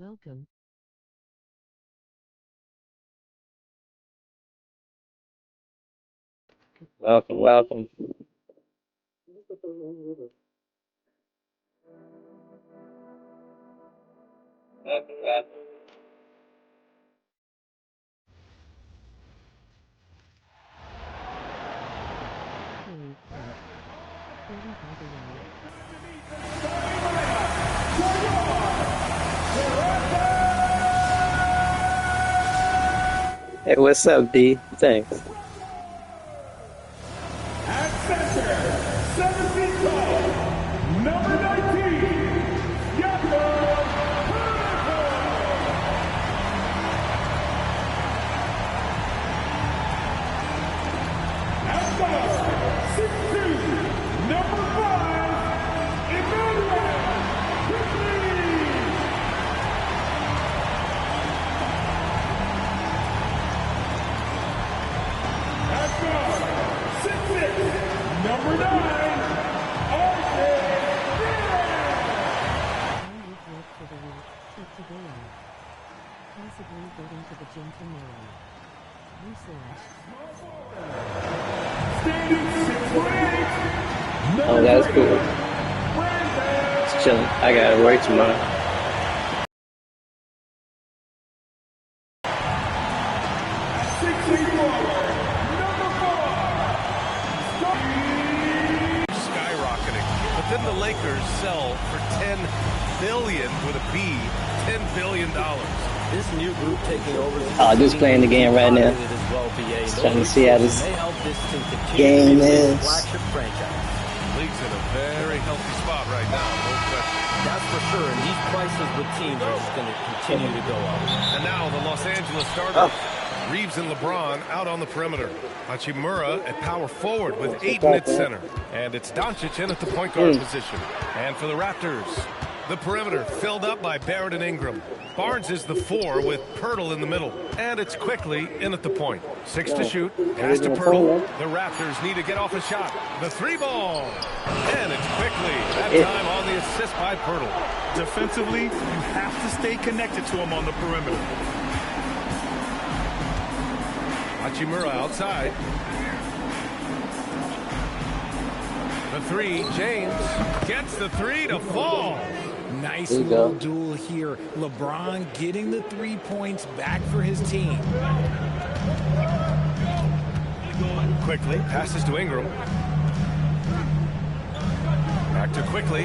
Welcome. Welcome, welcome. Holy crap. 35 away. Hey, what's up, D? Thanks. At center, 7 feet tall, number 19, Jakob. At guard, 6'2", number 5, Emmanuel. At guard, 6'6", number 9, One week left for the week. Take the day off. Possibly going to the gym tomorrow. Newsflash. standing 6'8", Oh, that's cool. Just chilling. I gotta work tomorrow. Skyrocketing. But then the Lakers sell for $10 billion with a B, $10 billion. This new group taking over. Oh, just playing the game right now. Just trying to see how this game is. Flagship franchise. League's in a very healthy spot right now, no question. That's for sure. And these prices with teams are just going to continue to go up. And now the Los Angeles starters. Reeves and LeBron out on the perimeter. Hachimura at power forward with Ayton at center. And it's Doncic in at the point guard position. And for the Raptors, the perimeter filled up by Barrett and Ingram. Barnes is the 4 with Pirtle in the middle. And it's quickly in at the point. 6 to shoot. Pass to Pirtle. The Raptors need to get off a shot. The 3-ball. And it's quickly. That time on the assist by Pirtle. Defensively, you have to stay connected to him on the perimeter. Hachimura outside. The 3, James gets the 3 to fall. Nice There you little go. duel here. LeBron getting the 3 points back for his team. Quickly passes to Ingram. Back to Quickly.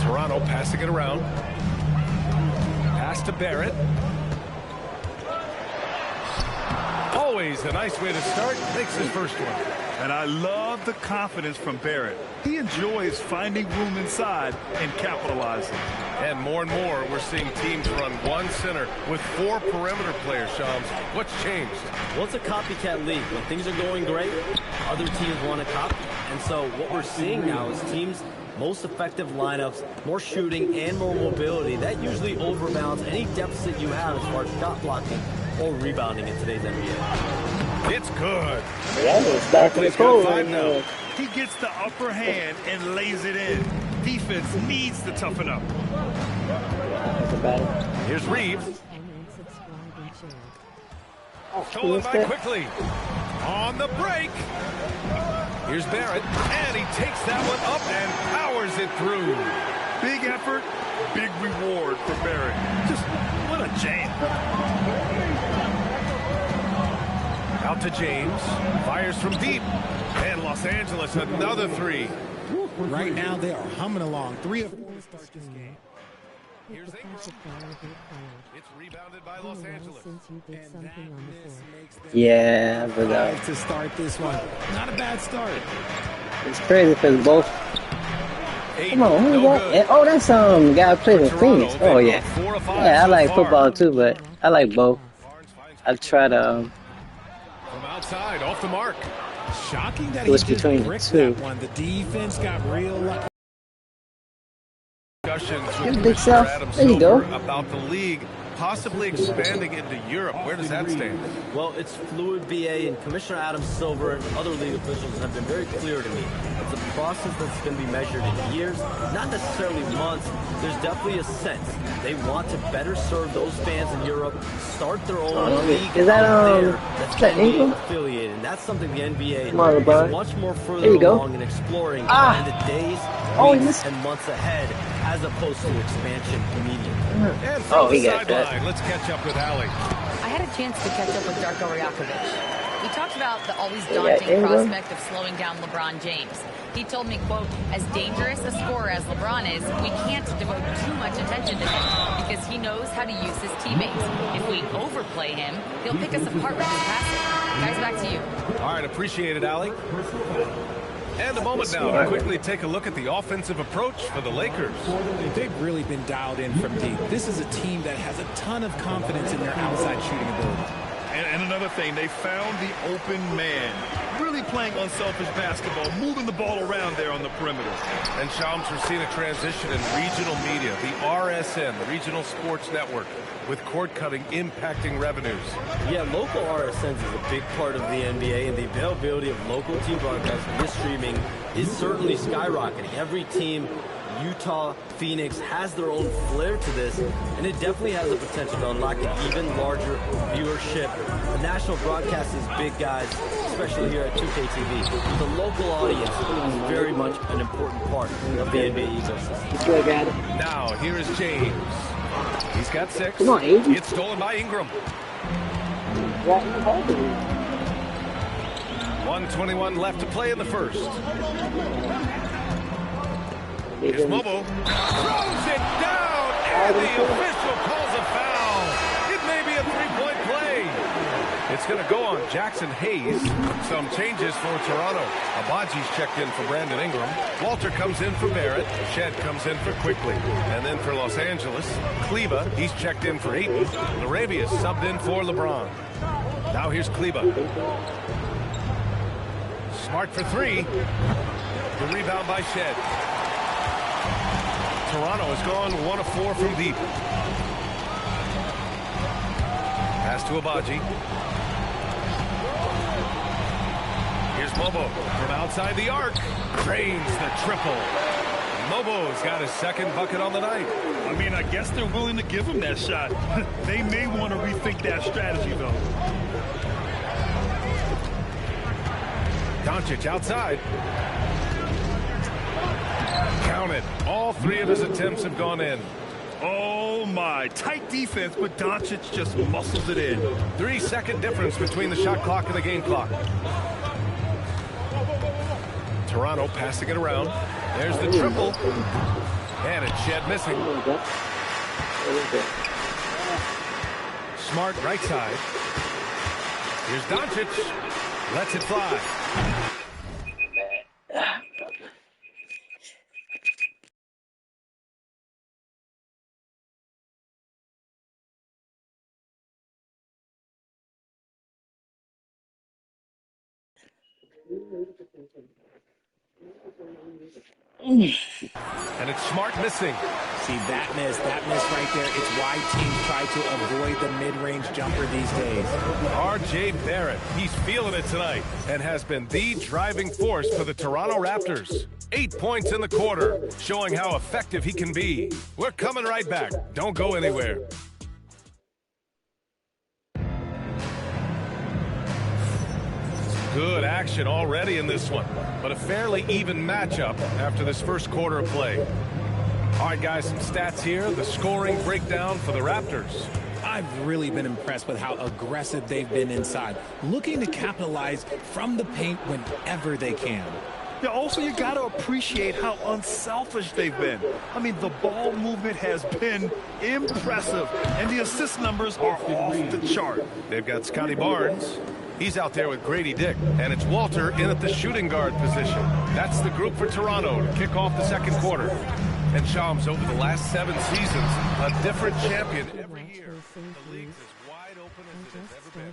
Toronto passing it around. Pass to Barrett. Always a nice way to start. Makes his first one. And I love the confidence from Barrett. He enjoys finding room inside and capitalizing. And more we're seeing teams run one center with 4 perimeter players, Shams. What's changed? Well, it's a copycat league. When things are going great, other teams want to copy. And so what we're seeing now is teams' most effective lineups, more shooting and more mobility. That usually overbalances any deficit you have as far as shot blocking or rebounding in today's NBA. It's good. Yeah, it's back to the He's got cold 5 right now. now. He gets the upper hand and lays it in. Defense needs to toughen up. That's about it. Here's Reeves. And subscribe and share. Stolen by Quickly. On the break. Here's Barrett. And he takes that one up and powers it through. Big effort, big reward for Barrett. Just what a jam. Out to James. Fires from deep. And Los Angeles, another 3. Right now, they are humming along. 3 of 4 Start this game. Hit Here's the Ingram. classic ball of your player. It's rebounded by Been a Los while Angeles. since you did something on the floor. Yeah, but to start this one. Not a bad start. it's crazy because both. Ayton, Come on, who's no that? good. Oh, that's guy played in Toronto, Phoenix. they've Oh gone yeah, 4 of 5 yeah. I so like far. football too, but I like both. Barnes finds I try to from outside, off the mark. Shocking that Switch he just between the bricked two. that one. The defense got real lucky. Discussions Good with big Commissioner self. Adam There you Silver go. about the league possibly expanding into Europe. Where does that stand? Well, it's fluid, BA, and Commissioner Adam Silver and other league officials have been very clear to me. It's a process that's going to be measured in years, not necessarily months. There's definitely a sense they want to better serve those fans in Europe, start their own league is that that's Ingram? affiliated, and that's something the NBA LeBron. is much more further along in exploring in the days, weeks, and months ahead, as opposed to expansion immediately. And from the sideline, let's catch up with Allie. I had a chance to catch up with Darko Rajakovic. We talked about the always daunting prospect of slowing down LeBron James. He told me, quote, as dangerous a scorer as LeBron is, we can't devote too much attention to him because he knows how to use his teammates. If we overplay him, he'll pick us apart with his passing. Guys, back to you. All right, appreciate it, Allie. And a moment now to quickly take a look at the offensive approach for the Lakers. They've really been dialed in from deep. This is a team that has a ton of confidence in their outside shooting ability. And another thing, they found the open man. Really playing unselfish basketball, moving the ball around there on the perimeter. And Shams, we're seeing a transition in regional media, the RSN, the Regional Sports Network, with cord cutting impacting revenues. Yeah, local RSNs is a big part of the NBA, and the availability of local team broadcasts via streaming is certainly skyrocketing. Every team, Utah, Phoenix, has their own flair to this, and it definitely has the potential to unlock an even larger viewership. The national broadcast is big, guys, especially here at 2KTV. The local audience is very much an important part of the NBA ecosystem. Now, here is James. He's got 6. Come on, Aiden. It's stolen by Ingram. 1:21 left to play in the first. Here's Mobo. Throws it down, and the official calls a foul. It may be a three-point play. It's going to go on Jackson Hayes. Some changes for Toronto. Abaji's checked in for Brandon Ingram. Walter comes in for Barrett. Shed comes in for Quickly. And then for Los Angeles, Kleba, he's checked in for Ayton. Larabia's subbed in for LeBron. Now here's Kleba. Smart for 3. The rebound by Shed. Toronto has gone 1 of 4 from deep. Pass to Abaji. Here's Mobo from outside the arc. Drains the triple. Mobo's got his second bucket on the night. I mean, I guess they're willing to give him that shot. They may want to rethink that strategy, though. Doncic outside. Counted. All 3 of his attempts have gone in. Oh, my. Tight defense, but Doncic just muscles it in. 3-second difference between the shot clock and the game clock. Toronto passing it around. There's the triple. And it's Shed missing. Smart right side. Here's Doncic. Lets it fly. And it's Smart missing. See, that miss right there, it's why teams try to avoid the mid-range jumper these days. R.J. Barrett, he's feeling it tonight and has been the driving force for the Toronto Raptors. 8 points in the quarter, showing how effective he can be. We're coming right back. Don't go anywhere. Good action already in this one, but a fairly even matchup after this first quarter of play. All right, guys, some stats here. The scoring breakdown for the Raptors. I've really been impressed with how aggressive they've been inside, looking to capitalize from the paint whenever they can. Yeah, also, you got to appreciate how unselfish they've been. I mean, the ball movement has been impressive, and the assist numbers are off the chart. They've got Scotty Barnes. He's out there with Grady Dick, and it's Walter in at the shooting guard position. That's the group for Toronto to kick off the second quarter. And Shams, over the last 7 seasons, a different champion every year. The league's as wide wide open as it has ever been.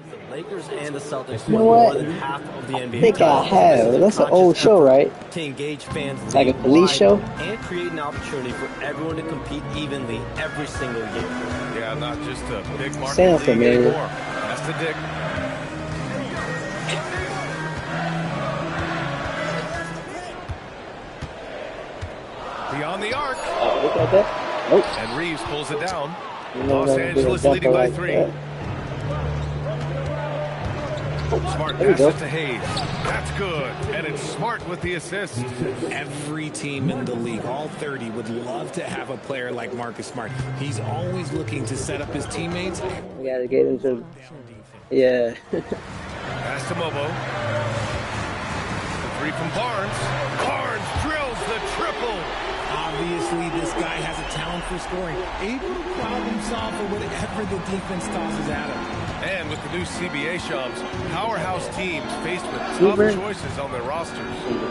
The Lakers and the Celtics You know won more what? than half of the I NBA think I titles. have. This is a That's an conscious old show, effort right? to engage fans Like a police league-wide show? and create an opportunity for everyone to compete evenly every single year. Yeah, not just a big market Sound league familiar. anymore. That's the Dick. Beyond the arc. Oh, look at that. Nope. And Reeves pulls it down. You know Los that would be a Angeles jumper leading by like 3. that. Smart There we go. passes to Hayes. That's good. And it's Smart with the assist. Every team in the league, all 30, would love to have a player like Marcus Smart. He's always looking to set up his teammates. We gotta get into. Yeah. Pass to Mobo. The 3 from Barnes. Barnes drills the triple. Obviously, this guy has a talent for scoring, able to problem solve for whatever the defense tosses at him. And with the new CBA Shams, powerhouse teams faced with tough Super. choices on their rosters.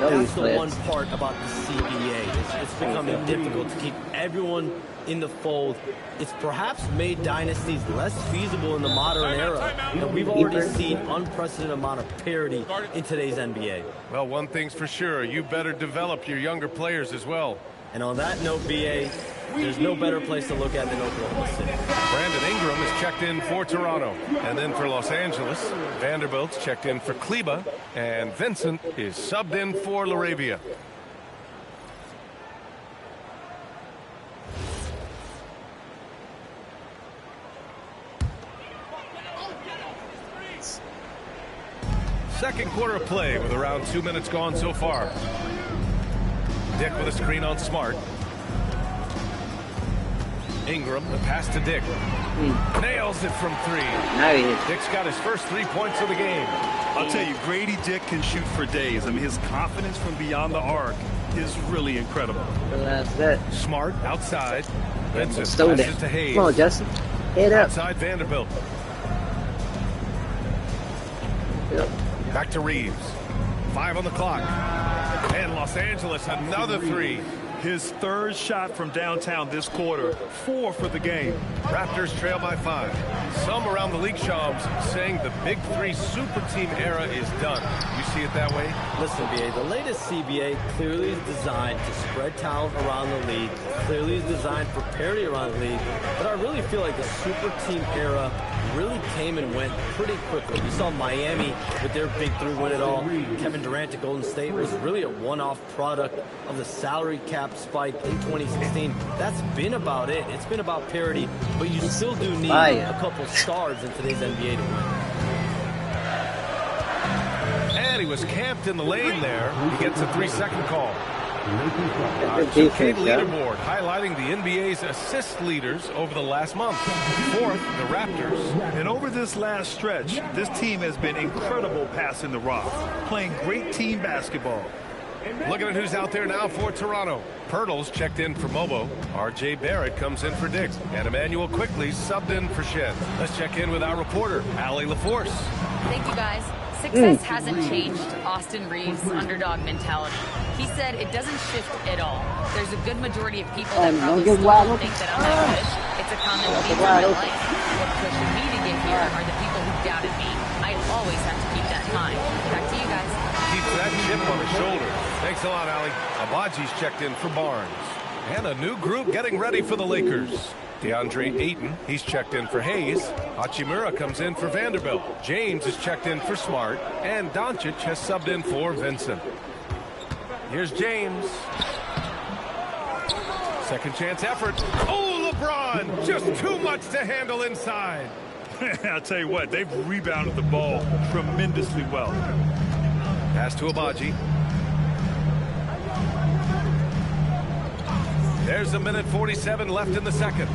That's the one part about the CBA. It's becoming difficult to keep everyone in the fold. It's perhaps made dynasties less feasible in the modern era. And we've already seen unprecedented amount of parity in today's NBA. Well, one thing's for sure, you better develop your younger players as well. And on that note, BA, there's no better place to look at than Oklahoma City. Brandon Ingram is checked in for Toronto. And then for Los Angeles, Vanderbilt's checked in for Kleba. And Vincent is subbed in for Laravia. Second quarter of play with around 2 minutes gone so far. Dick with a screen on Smart. Ingram, the pass to Dick. Nails it from 3. Nice. Dick's got his first 3 points of the game. I'll tell you, Grady Dick can shoot for days. I mean, his confidence from beyond the arc is really incredible. That's that. Smart outside. Vincent Slow passes down. to Hayes. Come on, Justin. Head up. Outside Vanderbilt. Yep. Back to Reeves. 5 on the clock. And Los Angeles, another 3. His third shot from downtown this quarter, 4 for the game. Raptors trail by 5. Some around the league, Shams, saying the Big 3 super team era is done. You see it that way? Listen, BA, the latest CBA clearly is designed to spread talent around the league, clearly is designed for parity around the league, but I really feel like the super team era really came and went pretty quickly. You saw Miami with their Big 3 win it all. Kevin Durant to Golden State was really a one-off product of the salary cap spike in 2016. That's been about it. It's been about parity, but you still do need a couple stars in today's NBA to win. And he was camped in the lane there. He gets a 3-second call. Good defense, Leaderboard highlighting the NBA's assist leaders over the last month. 4th, the Raptors. And over this last stretch, this team has been incredible passing the rock, playing great team basketball. Looking at who's out there now for Toronto. Pirtle's checked in for Mobo. R.J. Barrett comes in for Dick. And Emmanuel quickly subbed in for Shed. Let's check in with our reporter, Allie LaForce. Thank you, guys. Success hasn't changed Austin Reeves' underdog mentality. He said it doesn't shift at all. There's a good majority of people that probably still don't think that I'm that good. It's a common theme in my life. What pushed me to get here are the people who doubted me. I always have to keep that in mind. Back to you guys. Keeps that chip on his shoulder. Thanks a lot, Allie. Abaji's checked in for Barnes. And a new group getting ready for the Lakers. DeAndre Ayton, he's checked in for Hayes. Hachimura comes in for Vanderbilt. James is checked in for Smart. And Doncic has subbed in for Vincent. Here's James. Second chance effort. Oh, LeBron! Just too much to handle inside. I'll tell you what, they've rebounded the ball tremendously well. Pass to Abaji. There's a minute 47 left in the second.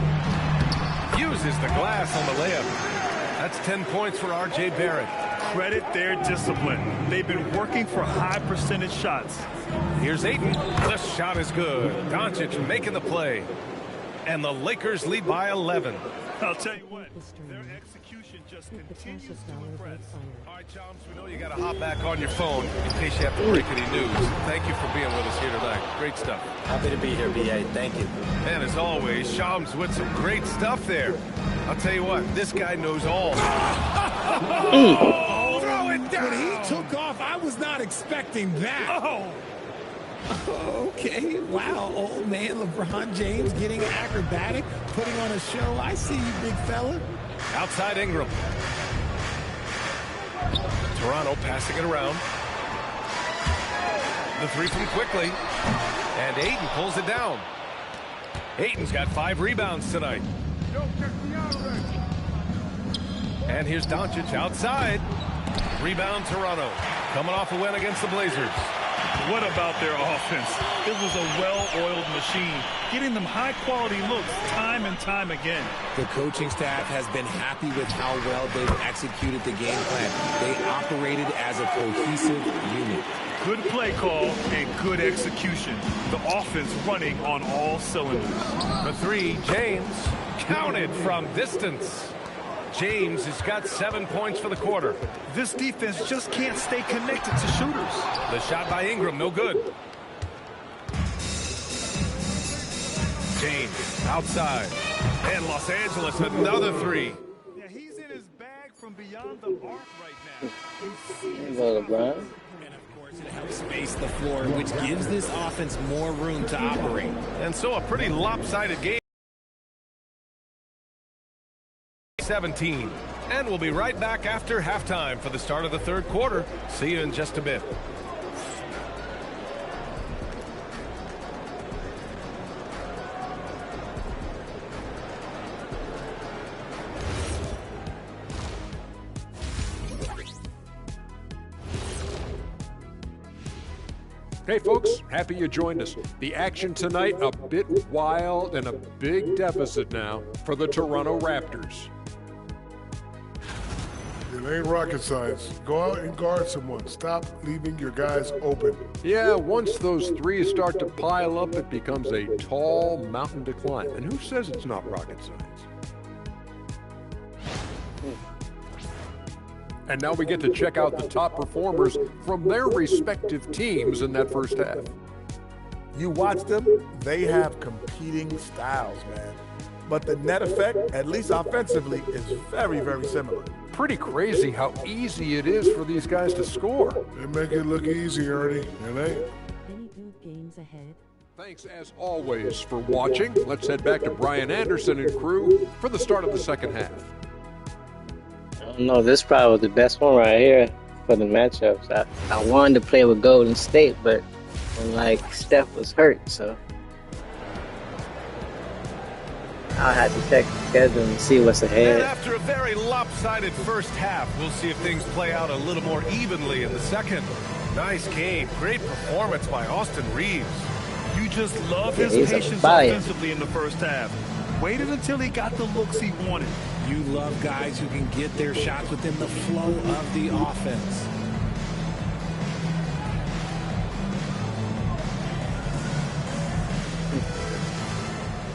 Uses the glass on the layup. That's 10 points for R.J. Barrett. Credit their discipline. They've been working for high percentage shots. Here's Ayton. The shot is good. Doncic making the play. and the Lakers lead by 11. I'll tell you what, their execution just continues to impress. All right, Chums, we know you got to hop back on your phone in case you have to break any news. Thank you for being with us here tonight. Great stuff. Happy to be here, B.A. Thank you. And as always, Chums with some great stuff there. I'll tell you what, this guy knows all. Oh, throw it down. When he took off, I was not expecting that. Oh! Okay, wow, old man LeBron James getting acrobatic, putting on a show. I see you, big fella. Outside Ingram. Toronto passing it around. The three from quickly. And Ayton pulls it down. Ayton's got 5 rebounds tonight. And here's Doncic outside. Rebound Toronto. Coming off a win against the Blazers. What about their offense? It was a well-oiled machine, getting them high-quality looks time and time again. The coaching staff has been happy with how well they've executed the game plan. They operated as a cohesive unit. Good play call and good execution. The offense running on all cylinders. The three, James, counted from distance. James has got 7 points for the quarter. This defense just can't stay connected to shooters. The shot by Ingram, no good. James outside. And Los Angeles, another three. Yeah, he's in his bag from beyond the arc right now. LeBron. And of course, it helps space the floor, which gives this offense more room to operate. And so a pretty lopsided game. 17. And we'll be right back after halftime for the start of the third quarter. See you in just a bit. Hey folks, happy you joined us. The action tonight a bit wild and a big deficit now for the Toronto Raptors. It ain't rocket science. Go out and guard someone. Stop leaving your guys open. Yeah, once those threes start to pile up, it becomes a tall mountain to climb. And who says it's not rocket science? And now we get to check out the top performers from their respective teams in that first half. You watch them, they have competing styles, man. But the net effect, at least offensively, is very, very similar. Pretty crazy how easy it is for these guys to score. They make it look easy, Ernie, and Any good games ahead? Thanks as always for watching. Let's head back to Brian Anderson and crew for the start of the second half. I don't know, this probably was the best one right here for the matchups. I wanted to play with Golden State, but like Steph was hurt, so I'll have to check the schedule and see what's ahead. And after a very lopsided first half, we'll see if things play out a little more evenly in the second. Nice game. Great performance by Austin Reeves. You just love his patience offensively in the first half. Waited until he got the looks he wanted. You love guys who can get their shots within the flow of the offense.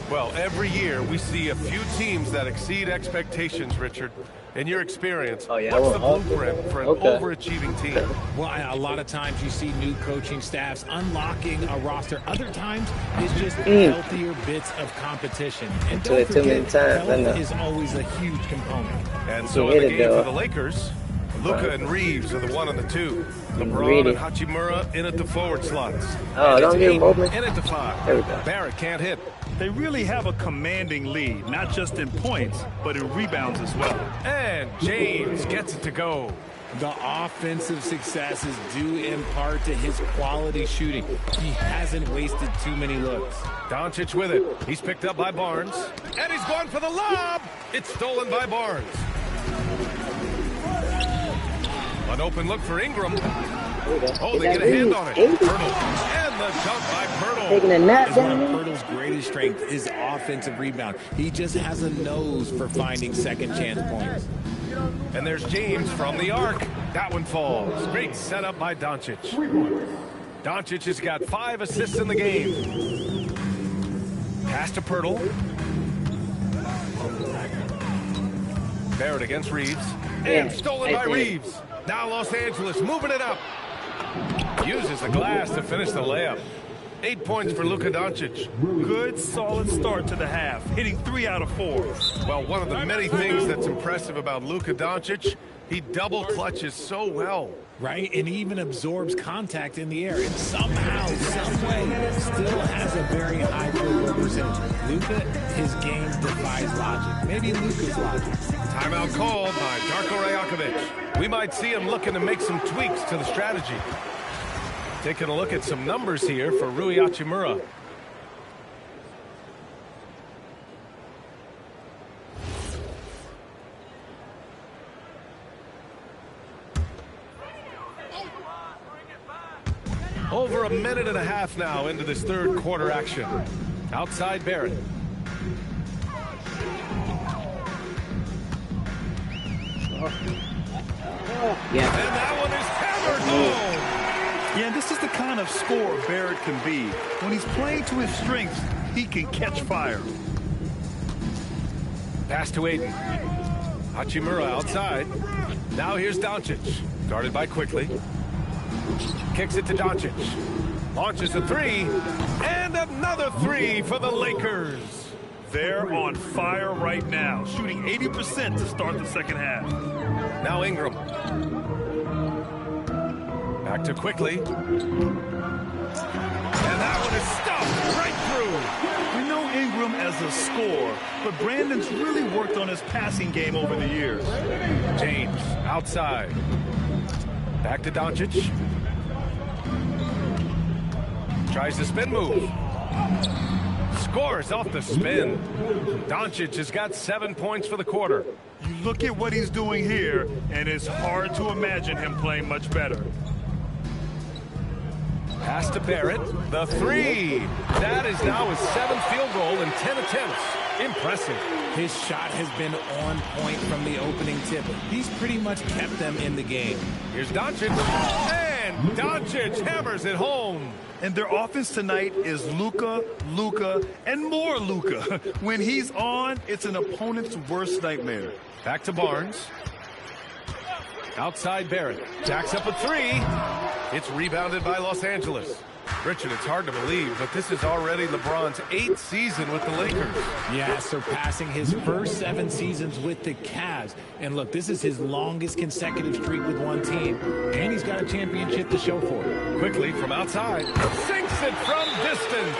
Well, every year we see a few teams that exceed expectations, Richard. In your experience, what's the blueprint for an overachieving team? Well, a lot of times you see new coaching staffs unlocking a roster. Other times it's just healthier bits of competition. And don't forget, health is always a huge component. And so in the game for the Lakers, Luka and Reeves are the 1 and the 2. LeBron and Hachimura in at the forward slots. Oh, don't get open. In at the 5. There we go. Barrett can't hit. They really have a commanding lead, not just in points, but in rebounds as well. And James gets it to go. The offensive success is due in part to his quality shooting. He hasn't wasted too many looks. Doncic with it. He's picked up by Barnes. And he's going for the lob. It's stolen by Barnes. An open look for Ingram. Oh, they get a hand on it. Pirtle. And the dunk by Pirtle. Taking a nap down there. One of Pirtle's greatest strength is offensive rebound. He just has a nose for finding second chance points. And there's James from the arc. That one falls. Great setup by Doncic. Doncic has got 5 assists in the game. Pass to Pirtle. Barrett against Reeves. And stolen by Reeves. Now Los Angeles moving it up. Uses the glass to finish the layup. 8 points for Luka Doncic. Good, solid start to the half, hitting 3 out of 4. Well, one of the many things that's impressive about Luka Doncic, he double clutches so well. Right, and he even absorbs contact in the air. And somehow, some way, still has a very high field goal percentage. Luka, his game defies logic. Maybe Luka's logic. Timeout called by Darko Rajakovic. We might see him looking to make some tweaks to the strategy. Taking a look at some numbers here for Rui Hachimura. Over a minute and a half now into this third quarter action. Outside Barrett. Yeah. And that one is hammered home. Yeah, this is the kind of scorer Barrett can be. When he's playing to his strengths, he can catch fire. Pass to Aiden. Hachimura outside. Now here's Doncic. Guarded by Quickly. Kicks it to Doncic. Launches a three. And another three for the Lakers. They're on fire right now, shooting 80% to start the second half. Now Ingram. Back to Quickly. And that one is stuffed right through. We know Ingram as a scorer, but Brandon's really worked on his passing game over the years. James outside. Back to Doncic. Tries the spin move. Scores off the spin. Doncic has got 7 points for the quarter. You look at what he's doing here, and it's hard to imagine him playing much better. Pass to Barrett. The three. That is now his 7th field goal in 10 attempts. Impressive. His shot has been on point from the opening tip. He's pretty much kept them in the game. Here's Doncic. And Doncic hammers it home. And their offense tonight is Luka, Luka, and more Luka. When he's on, it's an opponent's worst nightmare. Back to Barnes. Outside Barrett. Jacks up a three. It's rebounded by Los Angeles. Richard, it's hard to believe, but this is already LeBron's 8th season with the Lakers. Yeah, surpassing his first 7 seasons with the Cavs. And look, this is his longest consecutive streak with one team. And he's got a championship to show for it. Quickly from outside. Sinks it from distance.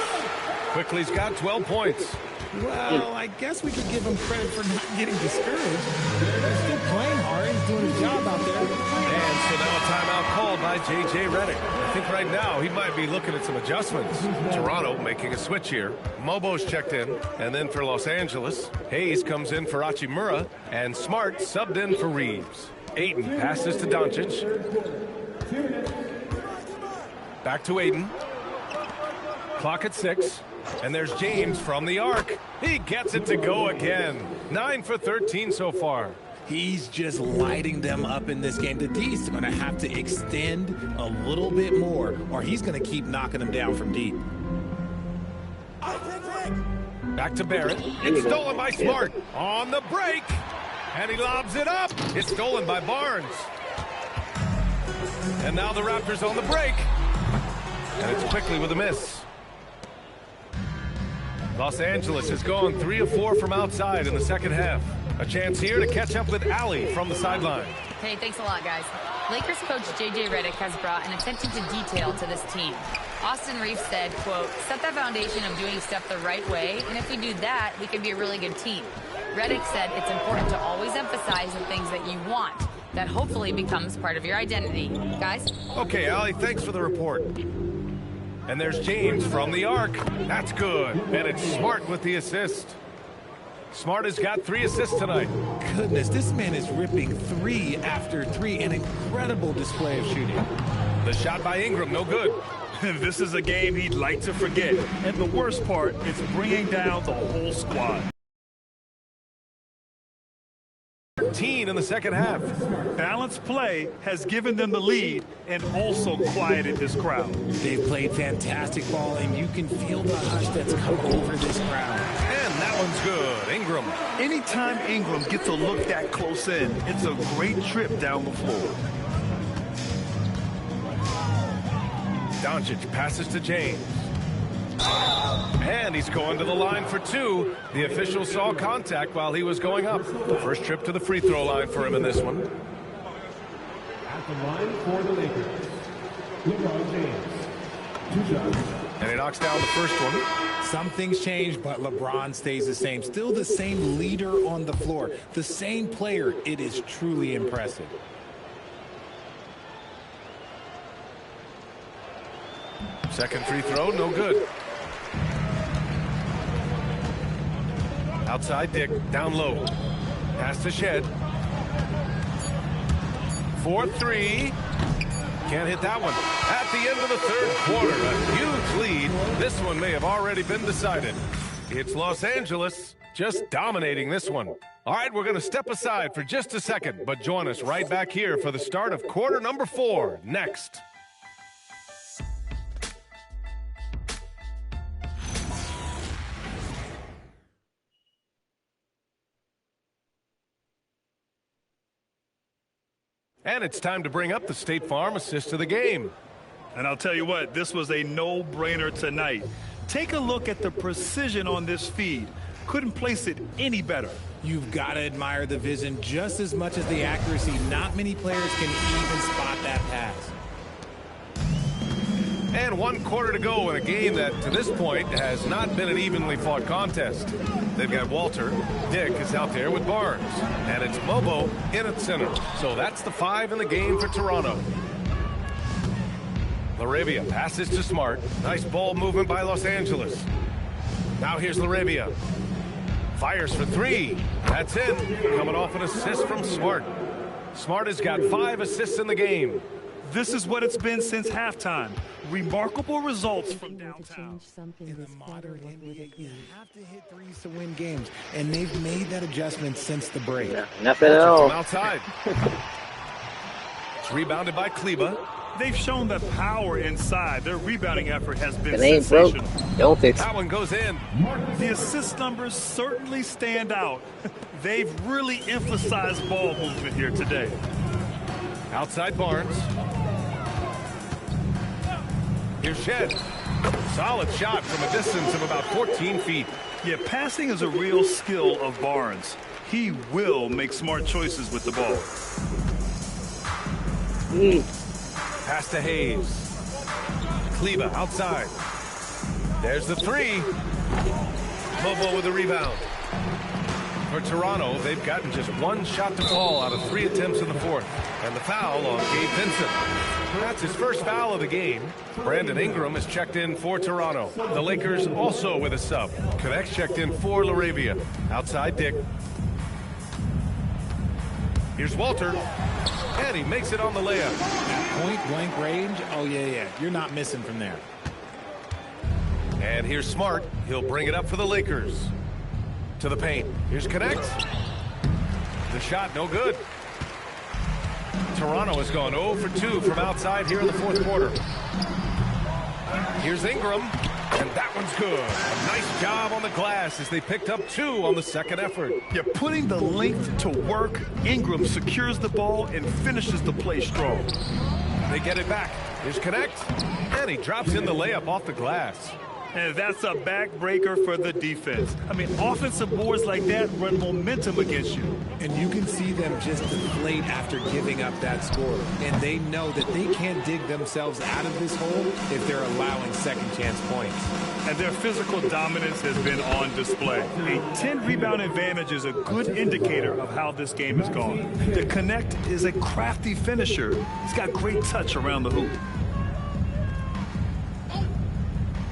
Quickly's got 12 points. Well, I guess we could give him credit for not getting discouraged. He's still playing hard. He's doing his job out there. And so now a timeout called by J.J. Redick. I think right now he might be looking at some adjustments. Toronto making a switch here. Mobo's checked in. And then for Los Angeles, Hayes comes in for Hachimura. And Smart subbed in for Reeves. Ayton passes to Doncic. Back to Ayton. Clock at 6. And there's James from the arc. He gets it to go again. 9 for 13 so far. He's just lighting them up in this game. The D's going to have to extend a little bit more, or he's going to keep knocking them down from deep. Back to Barrett. It's stolen by Smart. On the break. And he lobs it up. It's stolen by Barnes. And now the Raptors on the break. And it's Quickly with a miss. Los Angeles has gone 3 of 4 from outside in the second half. A chance here to catch up with Allie from the sideline. Hey, thanks a lot, guys. Lakers coach J.J. Redick has brought an attention to detail to this team. Austin Reeves said, quote, set that foundation of doing stuff the right way, and if we do that, we can be a really good team. Redick said it's important to always emphasize the things that you want. That hopefully becomes part of your identity. Guys? Okay, Allie, thanks for the report. And there's James from the arc. That's good. And it's Smart with the assist. Smart has got 3 assists tonight. Goodness, this man is ripping 3 after 3. An incredible display of shooting. The shot by Ingram, no good. This is a game he'd like to forget. And the worst part is bringing down the whole squad. 14 in the second half. Balanced play has given them the lead and also quieted this crowd. They've played fantastic ball, and you can feel the hush that's come over this crowd. And that one's good. Ingram. Anytime Ingram gets a look that close in, it's a great trip down the floor. Doncic passes to James. And he's going to the line for two. The official saw contact while he was going up. First trip to the free throw line for him in this one. At the line for the Lakers, LeBron James. 2 shots. And he knocks down the first one. Some things change, but LeBron stays the same. Still the same leader on the floor. The same player. It is truly impressive. Second free throw, no good. Outside Dick, down low. Pass to Shed. 4-3. Can't hit that one. At the end of the third quarter, a huge lead. This one may have already been decided. It's Los Angeles just dominating this one. All right, we're going to step aside for just a second, but join us right back here for the start of quarter number 4 next. And it's time to bring up the State Farm assist of the game. And I'll tell you what, this was a no-brainer tonight. Take a look at the precision on this feed. Couldn't place it any better. You've got to admire the vision just as much as the accuracy. Not many players can even spot that pass. And 1 quarter to go in a game that, to this point, has not been an evenly fought contest. They've got Walter. Dick is out there with Barnes. And it's Mobo in at center. So that's the 5 in the game for Toronto. Laravia passes to Smart. Nice ball movement by Los Angeles. Now here's Laravia. Fires for 3. That's in. Coming off an assist from Smart. Smart has got 5 assists in the game. This is what it's been since halftime. Remarkable results from downtown. In the modern NBA, you have to hit threes to win games, and they've made that adjustment since the break. Nothing at all. Outside. It's rebounded by Kleba. They've shown the power inside. Their rebounding effort has been it ain't broke. sensational. Don't fix it. That one goes in. The assist numbers certainly stand out. They've really emphasized ball movement here today. Outside Barnes. Here's Shed. Solid shot from a distance of about 14 feet. Yeah, passing is a real skill of Barnes. He will make smart choices with the ball. Pass to Hayes. Kleba outside. There's the 3. Mobo with the rebound. For Toronto, they've gotten just 1 shot to fall out of 3 attempts in the fourth. And the foul on Gabe Vincent. That's his first foul of the game. Brandon Ingram is checked in for Toronto. The Lakers also with a sub. Connects checked in for Laravia. Outside Dick. Here's Walter. And he makes it on the layup. Point blank range. Oh, yeah. You're not missing from there. And here's Smart. He'll bring it up for the Lakers. To the paint. Here's Connect. The shot, no good. Toronto has gone 0 for 2 from outside here in the fourth quarter. Here's Ingram. And that one's good. A nice job on the glass as they picked up 2 on the second effort. Yeah, putting the length to work, Ingram secures the ball and finishes the play strong. They get it back. Here's Connect. And he drops in the layup off the glass. And that's a backbreaker for the defense. I mean, offensive boards like that run momentum against you. And you can see them just deflate after giving up that score. And they know that they can't dig themselves out of this hole if they're allowing second chance points. And their physical dominance has been on display. A 10-rebound advantage is a good indicator of how this game has gone. The Connect is a crafty finisher. He's got great touch around the hoop.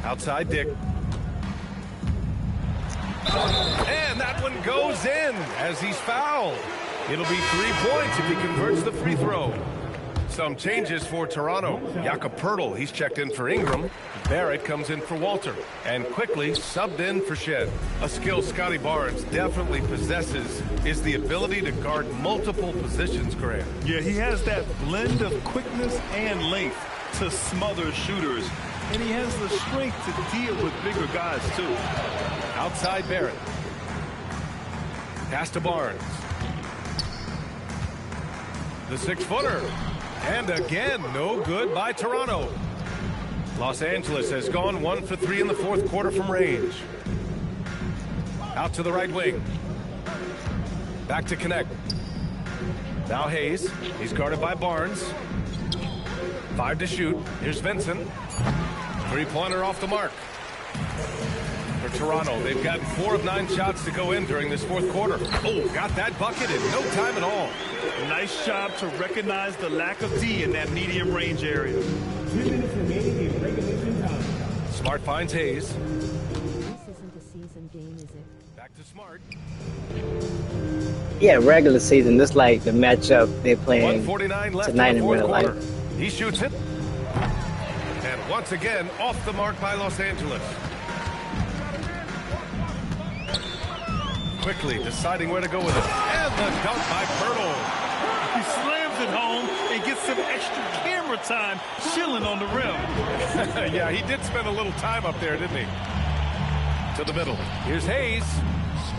Outside Dick. And that one goes in as he's fouled. It'll be 3 points if he converts the free throw. Some changes for Toronto. Jakob Poeltl, he's checked in for Ingram. Barrett comes in for Walter. And quickly subbed in for Shed. A skill Scotty Barnes definitely possesses is the ability to guard multiple positions, Graham. Yeah, he has that blend of quickness and length to smother shooters. And he has the strength to deal with bigger guys, too. Outside Barrett. Pass to Barnes. The 6-footer. And again, no good by Toronto. Los Angeles has gone 1 for 3 in the fourth quarter from range. Out to the right wing. Back to connect. Now Hayes. He's guarded by Barnes. 5 to shoot. Here's Vincent. Three-pointer off the mark. For Toronto, they've gotten 4 of 9 shots to go in during this fourth quarter. Oh, got that bucket in no time at all. Nice job to recognize the lack of D in that medium range area. 2 minutes remaining in regulation time. Smart finds Hayes. This isn't a season game, is it? Back to Smart. Yeah, regular season. This like the matchup they're playing 149 left tonight in the in fourth real quarter. life. He shoots it. And once again, off the mark by Los Angeles. Quickly deciding where to go with it. And the dunk by Poeltl. He slams it home and gets some extra camera time chilling on the rim. Yeah, he did spend a little time up there, didn't he? To the middle. Here's Hayes.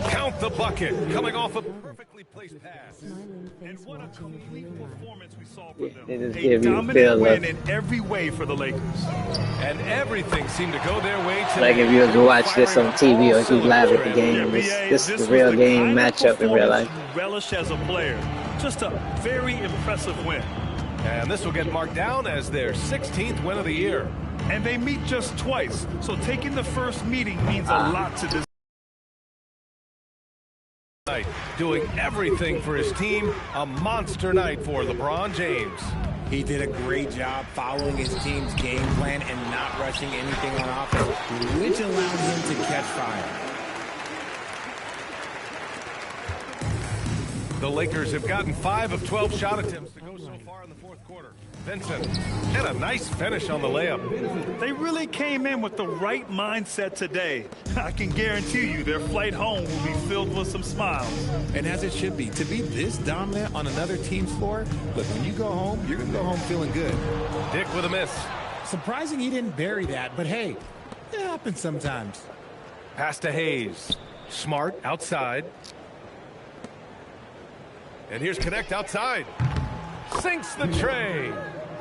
Count the bucket. Coming off a perfectly placed pass. Smiling face And what a watching the complete real life. performance we saw from them. They just A give you a dominant feel win of in every way for the Lakers. And everything seemed to go their way today. like if you was to watch this on TV or if you live at the game. This is the real game matchup in real life. You relish as a player. Just a very impressive win. And this will get marked down as their 16th win of the year. And they meet just twice, so taking the first meeting means a lot to this. Doing everything for his team. A monster night for LeBron James. He did a great job following his team's game plan and not rushing anything on offense, which allowed him to catch fire. The Lakers have gotten 5 of 12 shot attempts to go so far in the fourth quarter. Vincent, and a nice finish on the layup. They really came in with the right mindset today. I can guarantee you their flight home will be filled with some smiles. And as it should be, to be this dominant on another team's floor, look, when you go home, you're going to go home feeling good. Dick with a miss. Surprising he didn't bury that, but hey, it happens sometimes. Pass to Hayes. Smart outside. And here's Connect outside. Sinks the tray.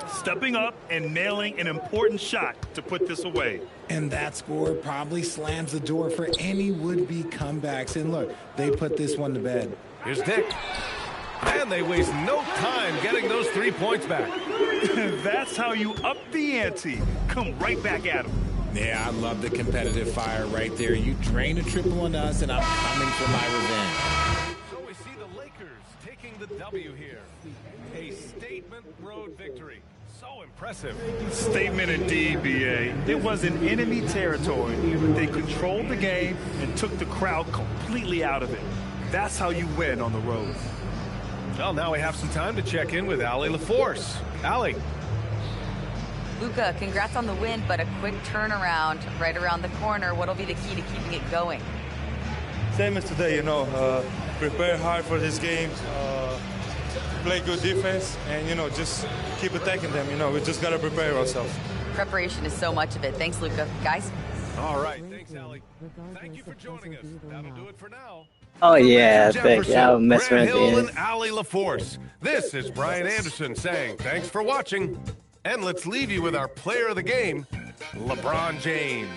Stepping up and nailing an important shot to put this away. And that score probably slams the door for any would-be comebacks. And look, they put this one to bed. Here's Dick. And they waste no time getting those 3 points back. That's how you up the ante. Come right back at them. Yeah, I love the competitive fire right there. You drain a triple on us, and I'm coming for my revenge. So we see the Lakers taking the W here. A statement road victory. So impressive. Statement indeed, BA. It was in enemy territory, but they controlled the game and took the crowd completely out of it. That's how you win on the road. Well, now we have some time to check in with Allie LaForce. Allie. Luka, congrats on the win, but a quick turnaround right around the corner. What'll be the key to keeping it going? Same as today, prepare hard for this game, play good defense, and, just keep attacking them. We just got to prepare ourselves. Preparation is so much of it. Thanks, Luka. Guys? All right. Thanks, Allie. Thank you for joining us. That'll do it for now. Oh, yeah, thank you. I'll mess around at the Hill end. and Allie LaForce. This is Brian Anderson saying thanks for watching. And let's leave you with our player of the game, LeBron James.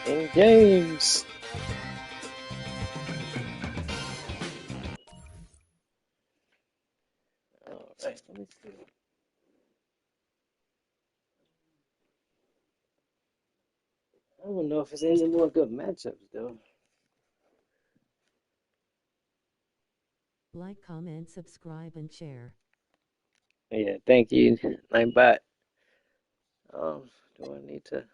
And James. All right, let me see. I don't know if there's any more good matchups, though. Like, comment, subscribe, and share. Yeah, thank you. Nightbot. Do I need to?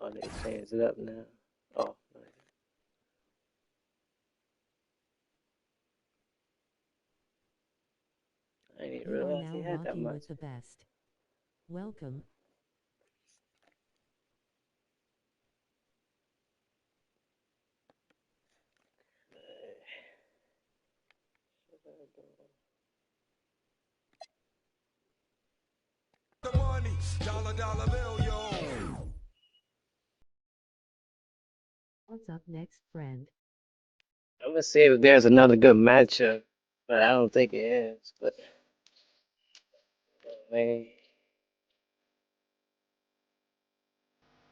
Oh, they changed it up now. Oh, nice. I didn't even You are realize now he had that rocking much. with the best. Welcome. The money, dollar bill, yo. What's up next, friend? I'm gonna see if there's another good matchup, but I don't think it is. But man,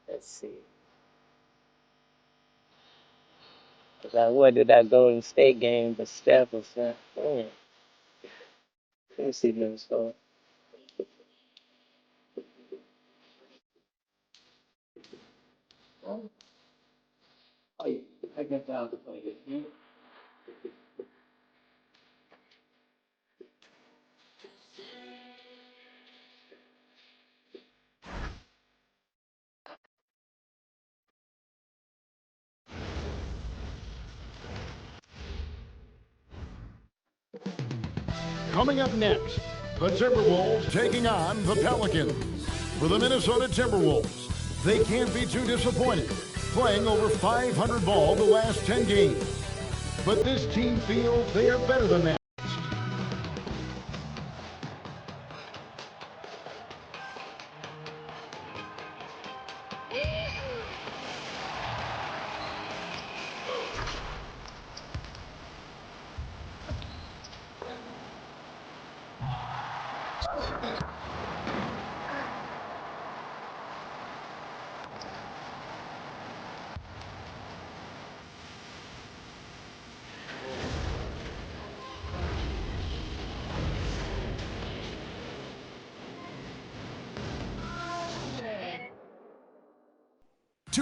let's see. Cause I wanted that Golden State game, but Steph was not. Let me see Minnesota. Oh yeah, I got down to play it. Coming up next, the Timberwolves taking on the Pelicans. For the Minnesota Timberwolves, they can't be too disappointed, playing over 500 ball the last 10 games. But this team feels they are better than that.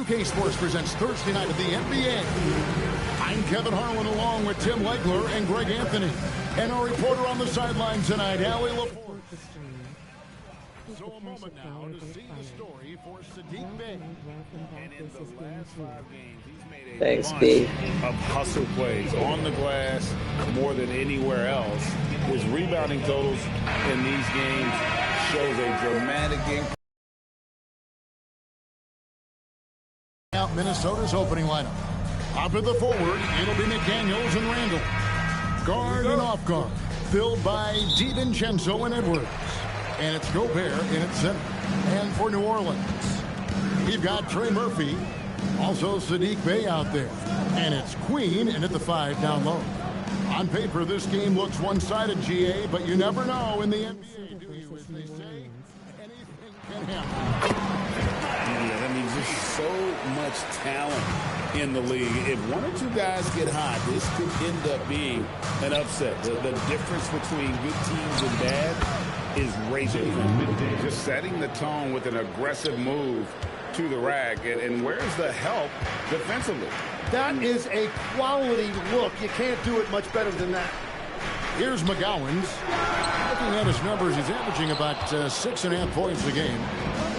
K Sports presents Thursday Night of the NBA. I'm Kevin Harlan along with Tim Legler and Greg Anthony. And our reporter on the sideline tonight, Allie LaForce. So a moment now to see the story for Sadiq Bey. And in the last 5 games, he's made a Thanks, bunch Steve. of hustle plays on the glass more than anywhere else. His rebounding totals in these games shows a dramatic increase. Out Minnesota's opening lineup. Up at the forward, it'll be McDaniels and Randall. Guard and off guard, filled by DiVincenzo and Edwards. And it's Gobert in its center. And for New Orleans, we've got Trey Murphy, also Sadiq Bey out there. And it's Queen in at the 5 down low. On paper, this game looks one-sided, GA, but you never know in the NBA, do you? As they say, anything can happen. Yeah, I mean, just so much talent in the league. If one or two guys get hot, this could end up being an upset. The difference between good teams and bad is razor thin. Just setting the tone with an aggressive move to the rack. And where's the help defensively? That is a quality look. You can't do it much better than that. Here's McGowan's. Looking at his numbers, he's averaging about 6.5 points a game.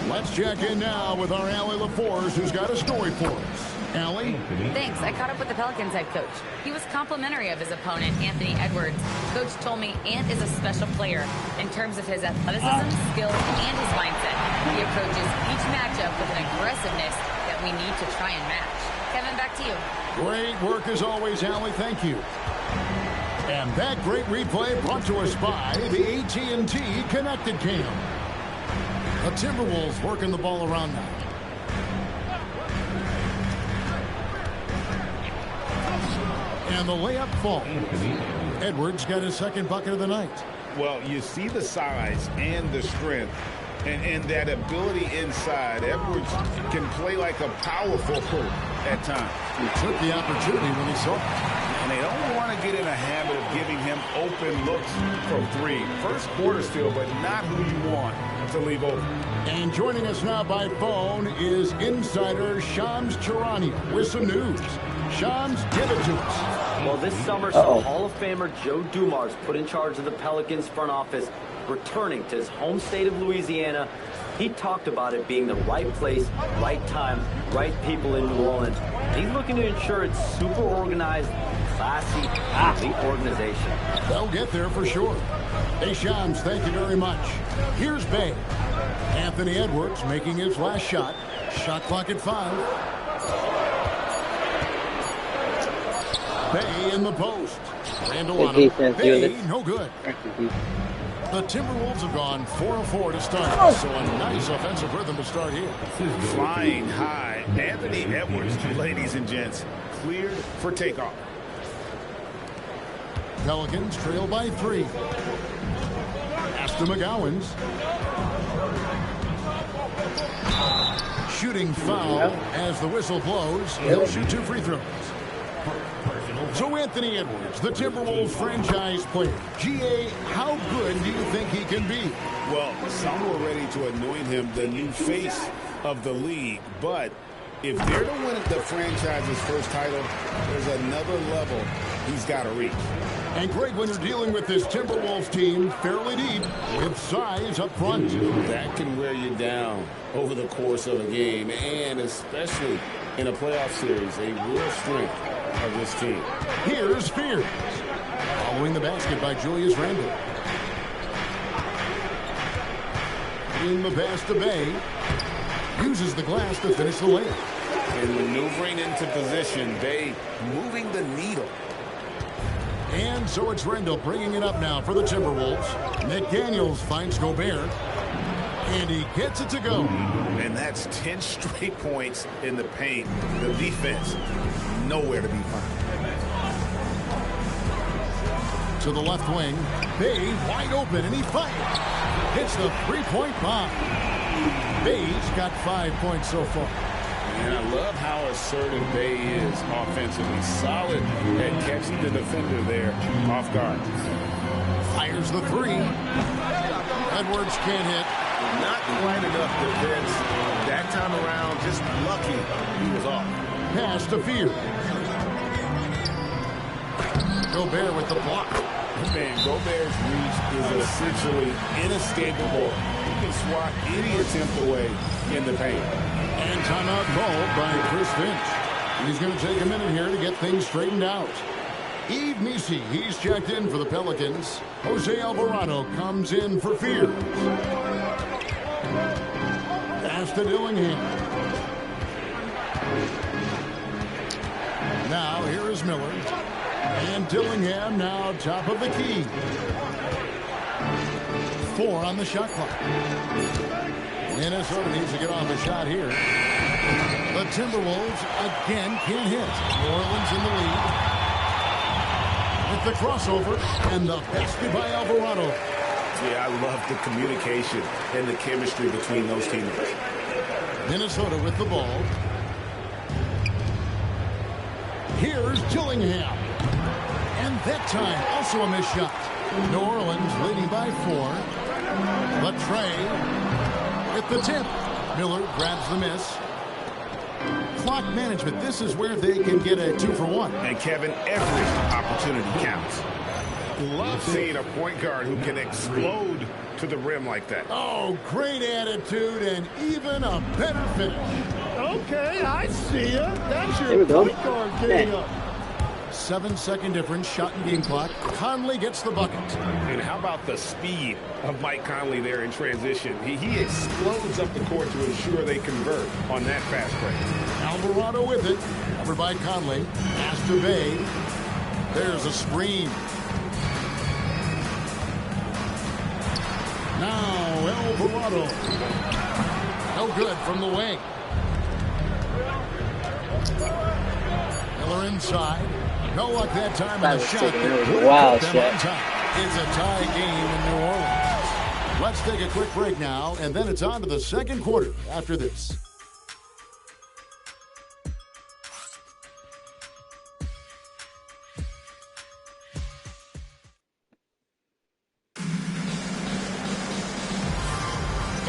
Let's check in now with our Allie LaForce, who's got a story for us. Allie? Thanks. I caught up with the Pelicans head coach. He was complimentary of his opponent, Anthony Edwards. Coach told me Ant is a special player in terms of his athleticism, skill, and his mindset. He approaches each matchup with an aggressiveness that we need to try and match. Kevin, back to you. Great work as always, Allie. Thank you. And that great replay brought to us by the AT&T Connected Cam. The Timberwolves working the ball around now. And the layup falls. Edwards got his second bucket of the night. Well, you see the size and the strength and that ability inside. Edwards can play like a power forward at times. He took the opportunity when he saw it. And they don't want to get in a habit of giving him open looks from 3. First quarter still, but not who you want to leave open. And joining us now by phone is insider Shams Charania with some news. Shams, give it to us. Well, this summer saw Hall of Famer Joe Dumars put in charge of the Pelicans front office, returning to his home state of Louisiana he talked about it being the right place, right time, right people in New Orleans. He's looking to ensure it's super organized, classy, elite organization. They'll get there for sure. Hey, Shams, thank you very much. Here's Bay. Anthony Edwards making his last shot. Shot clock at 5. Bay in the post. Randall on him. Bay, no good. The Timberwolves have gone 4 of 4 to start. So a nice offensive rhythm to start here. Flying high. Anthony Edwards, ladies and gents, cleared for takeoff. Pelicans trail by 3. Aston McGowan's. Shooting foul as the whistle blows. He'll shoot 2 free throws. So Anthony Edwards, the Timberwolves franchise player. GA, how good do you think he can be? Well, some were ready to anoint him the new face of the league. But if they're to win the franchise's first title, there's another level he's got to reach. And Greg, when you're dealing with this Timberwolves team fairly deep with size up front, that can wear you down over the course of a game, and especially in a playoff series, a real strength of this team. Here's Spears. Following the basket by Julius Randle. In the pass to Bay. Uses the glass to finish the layup. And maneuvering into position, Bay moving the needle. And so it's Randle bringing it up now for the Timberwolves. McDaniels finds Gobert. And he gets it to go. And that's 10 straight points in the paint. The defense, nowhere to be found. To the left wing. Bay wide open, and he fires. Hits the three-point bomb. Bay's got 5 points so far. And I love how assertive Bay is offensively. Solid at catching the defender there off guard. Fires the 3. Edwards can't hit. Not quite enough defense. That time around, just lucky he was off. Pass to Fear. Gobert with the block. Man, Gobert's reach is essentially inescapable. He can swat any attempt away in the paint. And timeout called by Chris Finch. He's going to take a minute here to get things straightened out. Yves Missi, he's checked in for the Pelicans. Jose Alvarado comes in for Fears. Pass to Dillingham. Now here is Miller. And Dillingham now top of the key. 4 on the shot clock. Minnesota needs to get off a shot here. The Timberwolves again can't hit. New Orleans in the lead. With the crossover and the basket by Alvarado. Yeah, I love the communication and the chemistry between those teammates. Minnesota with the ball. Here's Dillingham. And that time, also a missed shot. New Orleans leading by 4. But Trey with the tip. Miller grabs the miss. Clock management. This is where they can get a 2 for 1. And Kevin, every opportunity counts. Love seeing a point guard who can explode to the rim like that. Oh, great attitude and even a better finish. Okay, I see ya. That's your point guard getting up. 7-second difference, shot and game clock. Conley gets the bucket. And how about the speed of Mike Conley there in transition? He explodes up the court to ensure they convert on that fast break. Alvarado with it. Covered by Conley. Pass to Bay. There's a screen. Now Alvarado. No good from the wing. Miller inside. No luck that time in the shot. It was a wild shot. It's a tie game in New Orleans. Let's take a quick break now, and then it's on to the second quarter after this.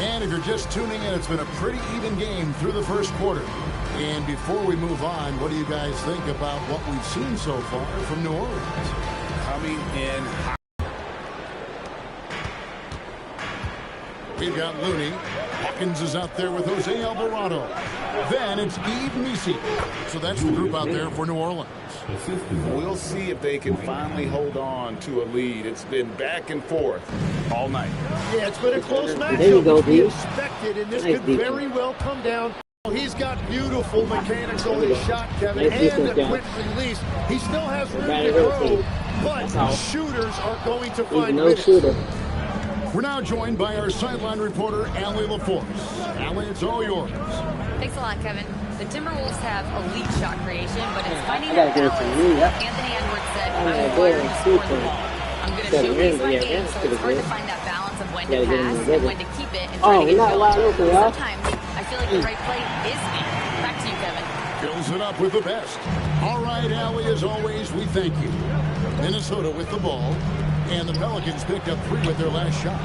And if you're just tuning in, it's been a pretty even game through the first quarter. And before we move on, what do you guys think about what we've seen so far from New Orleans? Coming in hot. We've got Looney. Hawkins is out there with Jose Alvarado. Then it's Yves Missi. So that's the group out there for New Orleans. We'll see if they can finally hold on to a lead. It's been back and forth all night. Yeah, it's been a close matchup. There you go, We D. expected, and this could very well come down. He's got beautiful mechanics on his shot, Kevin, and a quick release. He still has room to grow, but shooters are going to find minutes. We're now joined by our sideline reporter, Allie LaForce. Allie, it's all yours. Thanks a lot, Kevin. The Timberwolves have elite shot creation, but it's finding that balance. Anthony Edwards said, I'm wired to score the ball. I'm going to showcase my game, so it's hard to find that balance of when to pass and when to keep it and try to get it built. Sometimes I feel like the right play is made. Back to you, Kevin. Fills it up with the best. All right, Allie, as always, we thank you. Minnesota with the ball, and the Pelicans picked up 3 with their last shot.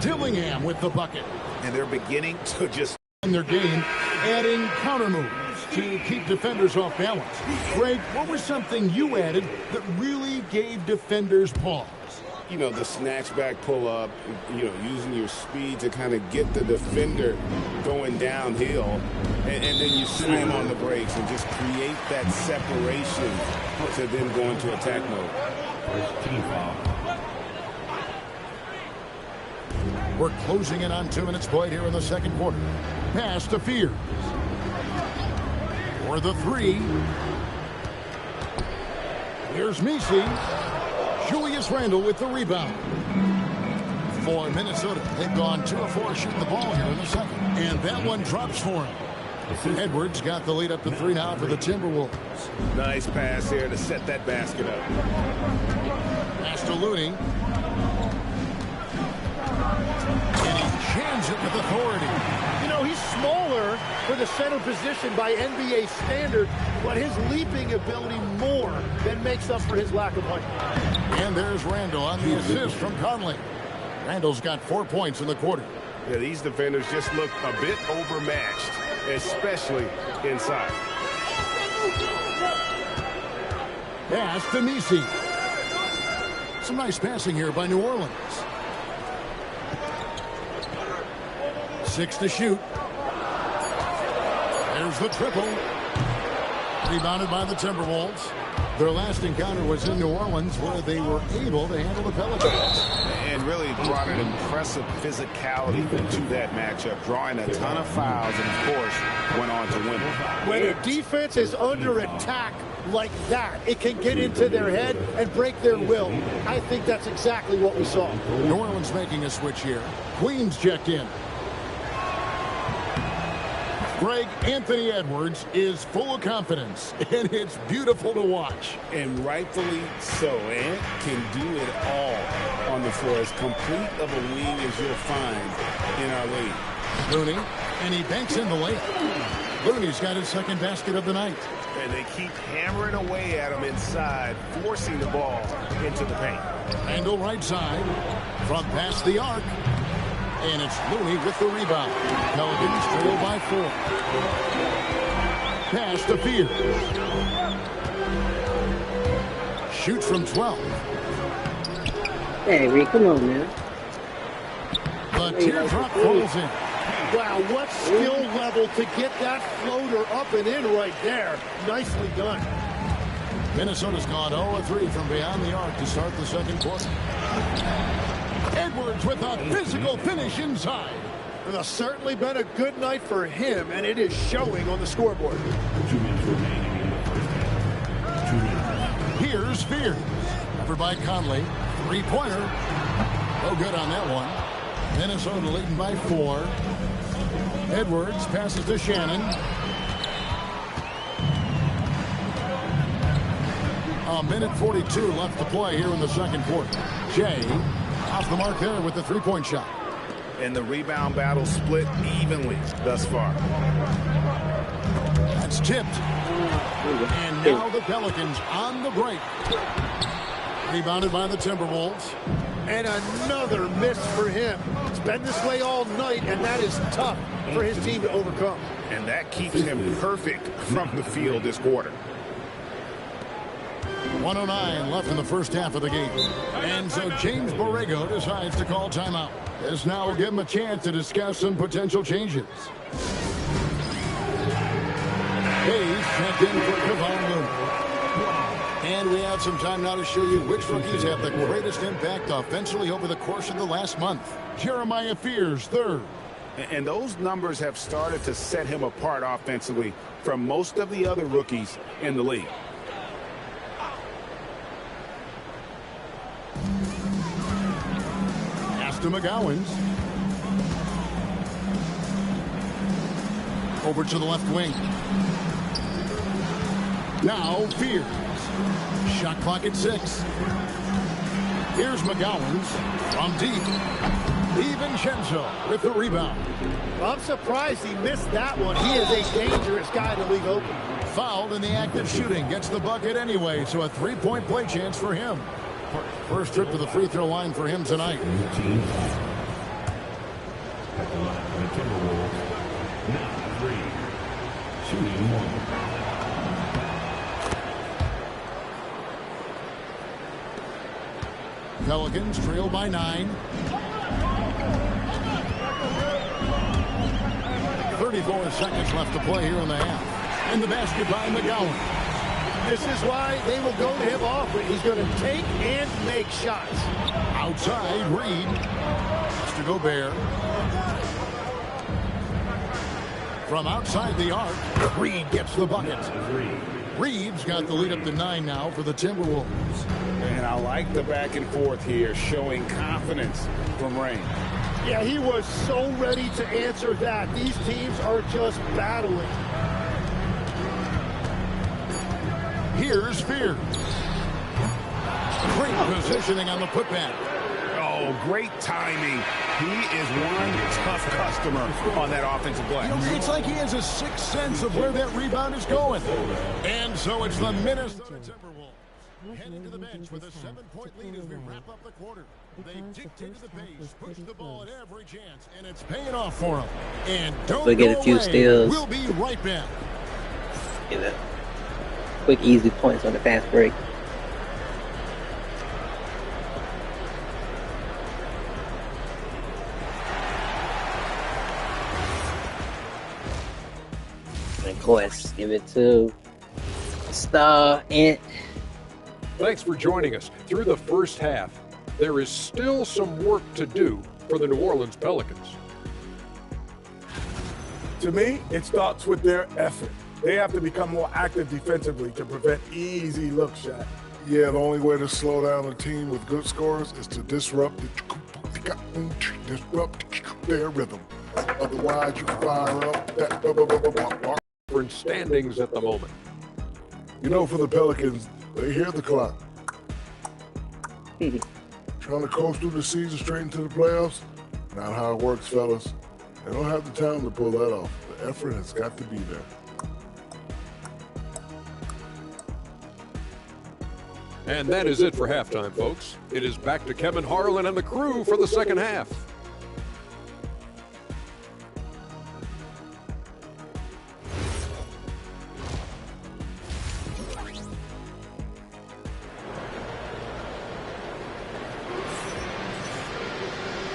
Dillingham with the bucket. And they're beginning to just in their game, adding counter moves to keep defenders off balance. Greg, what was something you added that really gave defenders pause? You know, the snatch back pull up, you know, using your speed to kind of get the defender going downhill, and then you slam on the brakes and just create that separation to then go into attack mode. First team foul. We're closing in on 2 minutes played here in the second quarter. Pass to Fears. For the 3. Here's Missi. Julius Randle with the rebound. For Minnesota, they've gone 2 of 4 shooting the ball here in the second. And that one drops for him. Edwards got the lead up to 3 now for the Timberwolves. Nice pass here to set that basket up. Pass to Looney. And he jams it with authority. You know, he's smaller for the center position by NBA standard, but his leaping ability more than makes up for his lack of height. And there's Randle on the assist from Conley. Randle's got 4 points in the quarter. Yeah, these defenders just look a bit overmatched, especially inside. Pass to Missi. Some nice passing here by New Orleans. 6 to shoot. There's the triple. Rebounded by the Timberwolves. Their last encounter was in New Orleans, where they were able to handle the Pelicans. And really brought an impressive physicality to that matchup, drawing a ton of fouls, and of course, went on to win it. When a defense is under attack like that, it can get into their head and break their will. I think that's exactly what we saw. New Orleans making a switch here. Queens checked in. Greg, Anthony Edwards is full of confidence, and it's beautiful to watch. And rightfully so. Ant can do it all on the floor. As complete of a wing as you'll find in our league. Looney, and he banks in the layup. Looney's got his second basket of the night. And they keep hammering away at him inside, forcing the ball into the paint. Randle right side, from past the arc. And it's Looney with the rebound. Pelicans trail by 4. Pass to Fears. Shoots from 12. Hey, Reed, come on, man. The teardrop falls in. Wow, what skill level to get that floater up and in right there. Nicely done. Minnesota's gone 0-3 from beyond the arc to start the second quarter. Edwards with a physical finish inside. It has certainly been a good night for him, and it is showing on the scoreboard. 2 minutes remaining in the first half. 2 minutes. Here's Fears. Covered by Conley. 3-pointer. No good on that one. Minnesota leading by 4. Edwards passes to Shannon. A minute 42 left to play here in the second quarter. Jay off the mark there with the 3-point shot. And the rebound battle split evenly thus far. That's tipped. And now the Pelicans on the break. Rebounded by the Timberwolves. And another miss for him. It's been this way all night, and that is tough for his team to overcome. And that keeps him perfect from the field this quarter. 1:09 left in the first half of the game. And so James Borrego decides to call timeout. This now will give him a chance to discuss some potential changes. Hayes checked in for Kevon Looney. And we have some time now to show you which rookies have the greatest impact offensively over the course of the last month. Jeremiah Fears, third. And those numbers have started to set him apart offensively from most of the other rookies in the league. Aston McGowans. Over to the left wing. Now Fears. Shot clock at 6. Here's McGowans from deep. DiVincenzo with the rebound. I'm surprised he missed that one. He is a dangerous guy to leave open. Fouled in the act of shooting. Gets the bucket anyway, so a 3-point play chance for him. First trip to the free throw line for him tonight. At the line for the Timberwolves, now 3. Shooting 1. Pelicans trail by 9. 34 seconds left to play here in the half. And the basket by McGowan. This is why they will go to him often. He's going to take and make shots. Outside, Reed. It's to Gobert. From outside the arc, Reed gets the bucket. Reed's got the lead up to 9 now for the Timberwolves. And I like the back and forth here, showing confidence from Rain. Yeah, he was so ready to answer that. These teams are just battling. Here's Fears. Great positioning on the putback. Oh, great timing. He is one tough customer on that offensive glass. You know, it's like he has a sixth sense of where that rebound is going. And so it's the Minnesota Timberwolves heading to the bench with a 7-point lead as we wrap up the quarter. They dictated the pace, pushed the ball at every chance, and it's paying off for them. And don't We'll get a few steals. We'll be right back. Get a quick, easy points on the fast break. And of course, give it to Star Ant. Thanks for joining us. Through the first half, there is still some work to do for the New Orleans Pelicans. To me, it starts with their effort. They have to become more active defensively to prevent easy look shots. Yeah, the only way to slow down a team with good scores is to disrupt their rhythm. Otherwise, you fire up that Different standings at the moment. You know, for the Pelicans, they hear the clock. Trying to coast through the season straight into the playoffs? Not how it works, fellas. They don't have the talent to pull that off. The effort has got to be there. And that is it for halftime, folks. It is back to Kevin Harlan and the crew for the second half.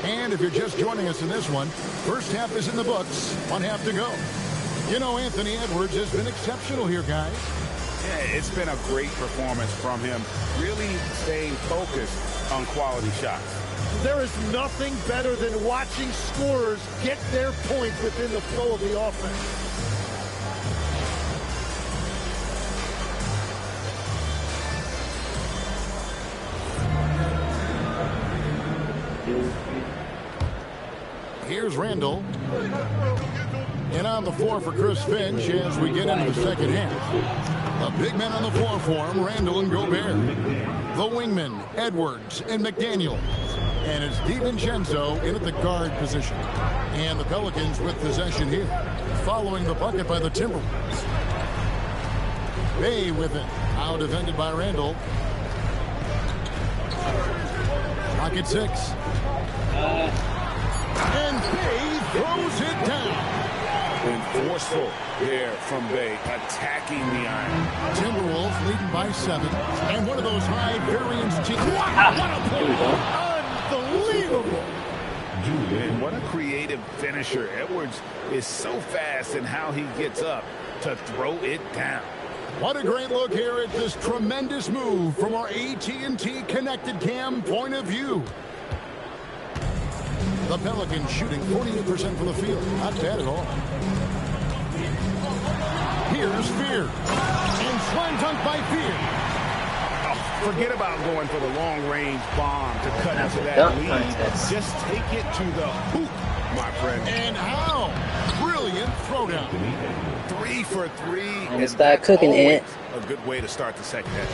And if you're just joining us in this one, first half is in the books. 1 half to go. You know, Anthony Edwards has been exceptional here, guys. Yeah, it's been a great performance from him, really staying focused on quality shots. There is nothing better than watching scorers get their points within the flow of the offense. Here's Randall. And on the floor for Chris Finch as we get into the second half. A big man on the floor for him, Randall and Gobert. The wingmen, Edwards and McDaniel. And it's DiVincenzo in at the guard position. And the Pelicans with possession here, following the bucket by the Timberwolves. Bay with it. Now defended by Randall. Clock at 6. And Bay throws it down. And forceful there from Bay, attacking the iron. Timberwolves leading by 7. And one of those high variance teams. What a play! Unbelievable! And what a creative finisher. Edwards is so fast in how he gets up to throw it down. What a great look here at this tremendous move from our AT&T Connected Cam point of view. The Pelicans shooting 48% from the field. Not bad at all. Here's Fear. And slam dunk by Fear. Oh, forget about going for the long-range bomb to cut into that lead. Just take it to the hoop, my friend. And how? Brilliant throwdown. 3 for 3. And start cooking, Ant. A good way to start the second half.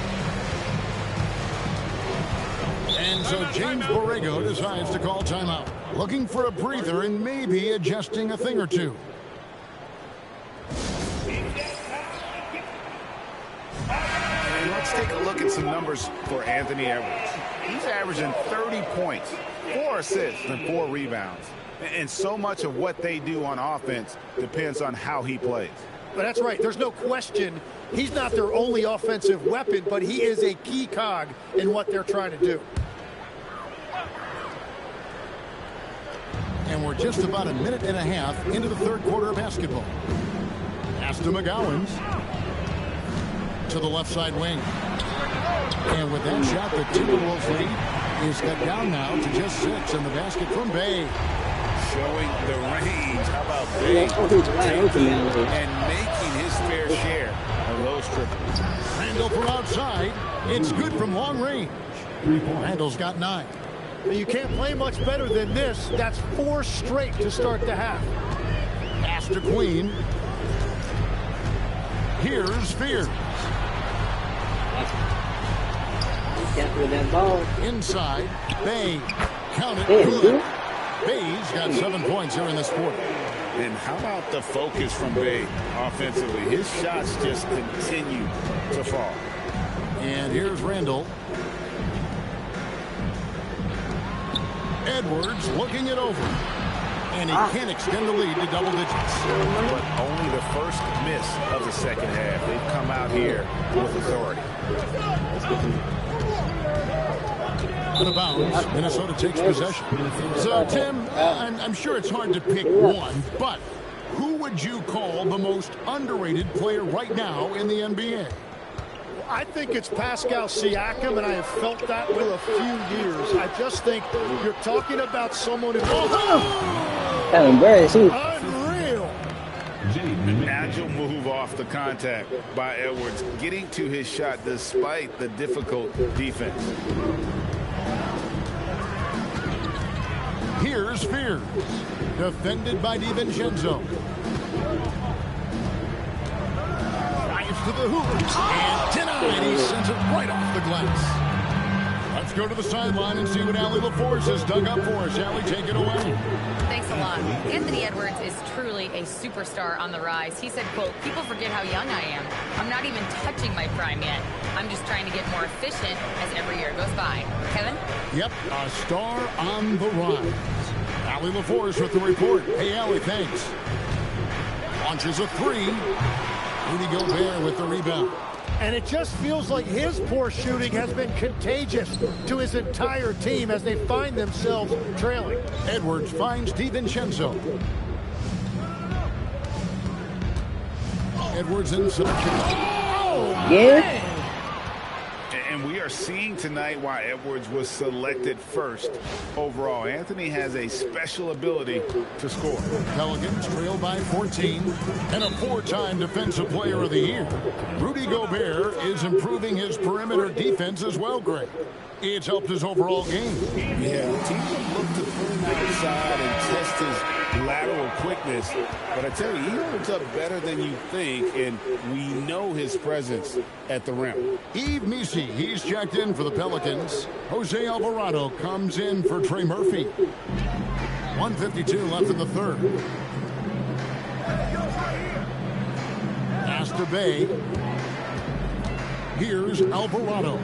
And so James Borrego decides to call timeout. Looking for a breather and maybe adjusting a thing or two. And let's take a look at some numbers for Anthony Edwards. He's averaging 30 points, 4 assists, and 4 rebounds. And so much of what they do on offense depends on how he plays. But that's right. There's no question he's not their only offensive weapon, but he is a key cog in what they're trying to do. And we're just about a minute and a half into the third quarter of basketball. Pass to McGowens. To the left side wing. And with that shot, the Timberwolves lead is cut down now to just 6. And the basket from Bay. Showing the range. How about Bay? And making his fair share of those triples. Randall from outside. It's good from long range. Randall's got 9. You can't play much better than this. That's 4 straight to start the half. Pass to Queen. Here's Fear. With that ball. Inside. Bay. Count it. Good. Bay's got 7 points here in this quarter. And how about the focus from Bay offensively? His shots just continue to fall. And here's Randall. Edwards looking it over. And he can't extend the lead to double digits. But only the first miss of the second half. They've come out here with authority. Out of bounds. Minnesota takes possession. So, Tim, I'm sure it's hard to pick one, but who would you call the most underrated player right now in the NBA? I think it's Pascal Siakam, and I have felt that for a few years. I just think you're talking about someone who... Kind of embarrassing. Unreal. An agile move off the contact by Edwards, getting to his shot despite the difficult defense. Here's Fears, defended by DiVincenzo. To the hoop, and denied. He sends it right off the glass. Let's go to the sideline and see what Allie LaForce has dug up for us. Allie, take it away. Thanks a lot. Anthony Edwards is truly a superstar on the rise. He said, quote, "People forget how young I am. I'm not even touching my prime yet. I'm just trying to get more efficient as every year goes by." Kevin? Yep, a star on the rise. Allie LaForce with the report. Hey, Allie, thanks. Launches a 3. Rudy Gobert with the rebound. And it just feels like his poor shooting has been contagious to his entire team as they find themselves trailing. Edwards finds DiVincenzo. Edwards inside. Oh, yeah. And we are seeing tonight why Edwards was selected first overall. Anthony has a special ability to score. Pelicans trail by 14. And a 4-time Defensive Player of the Year. Rudy Gobert is improving his perimeter defense as well, Greg. It's helped his overall game. Yeah, the team will look to pull him outside and test his lateral quickness. But I tell you, he holds up better than you think, and we know his presence at the rim. Yves Missi, he's checked in for the Pelicans. Jose Alvarado comes in for Trey Murphy. 1:52 left in the third. Pass to Bay. Here's Alvarado.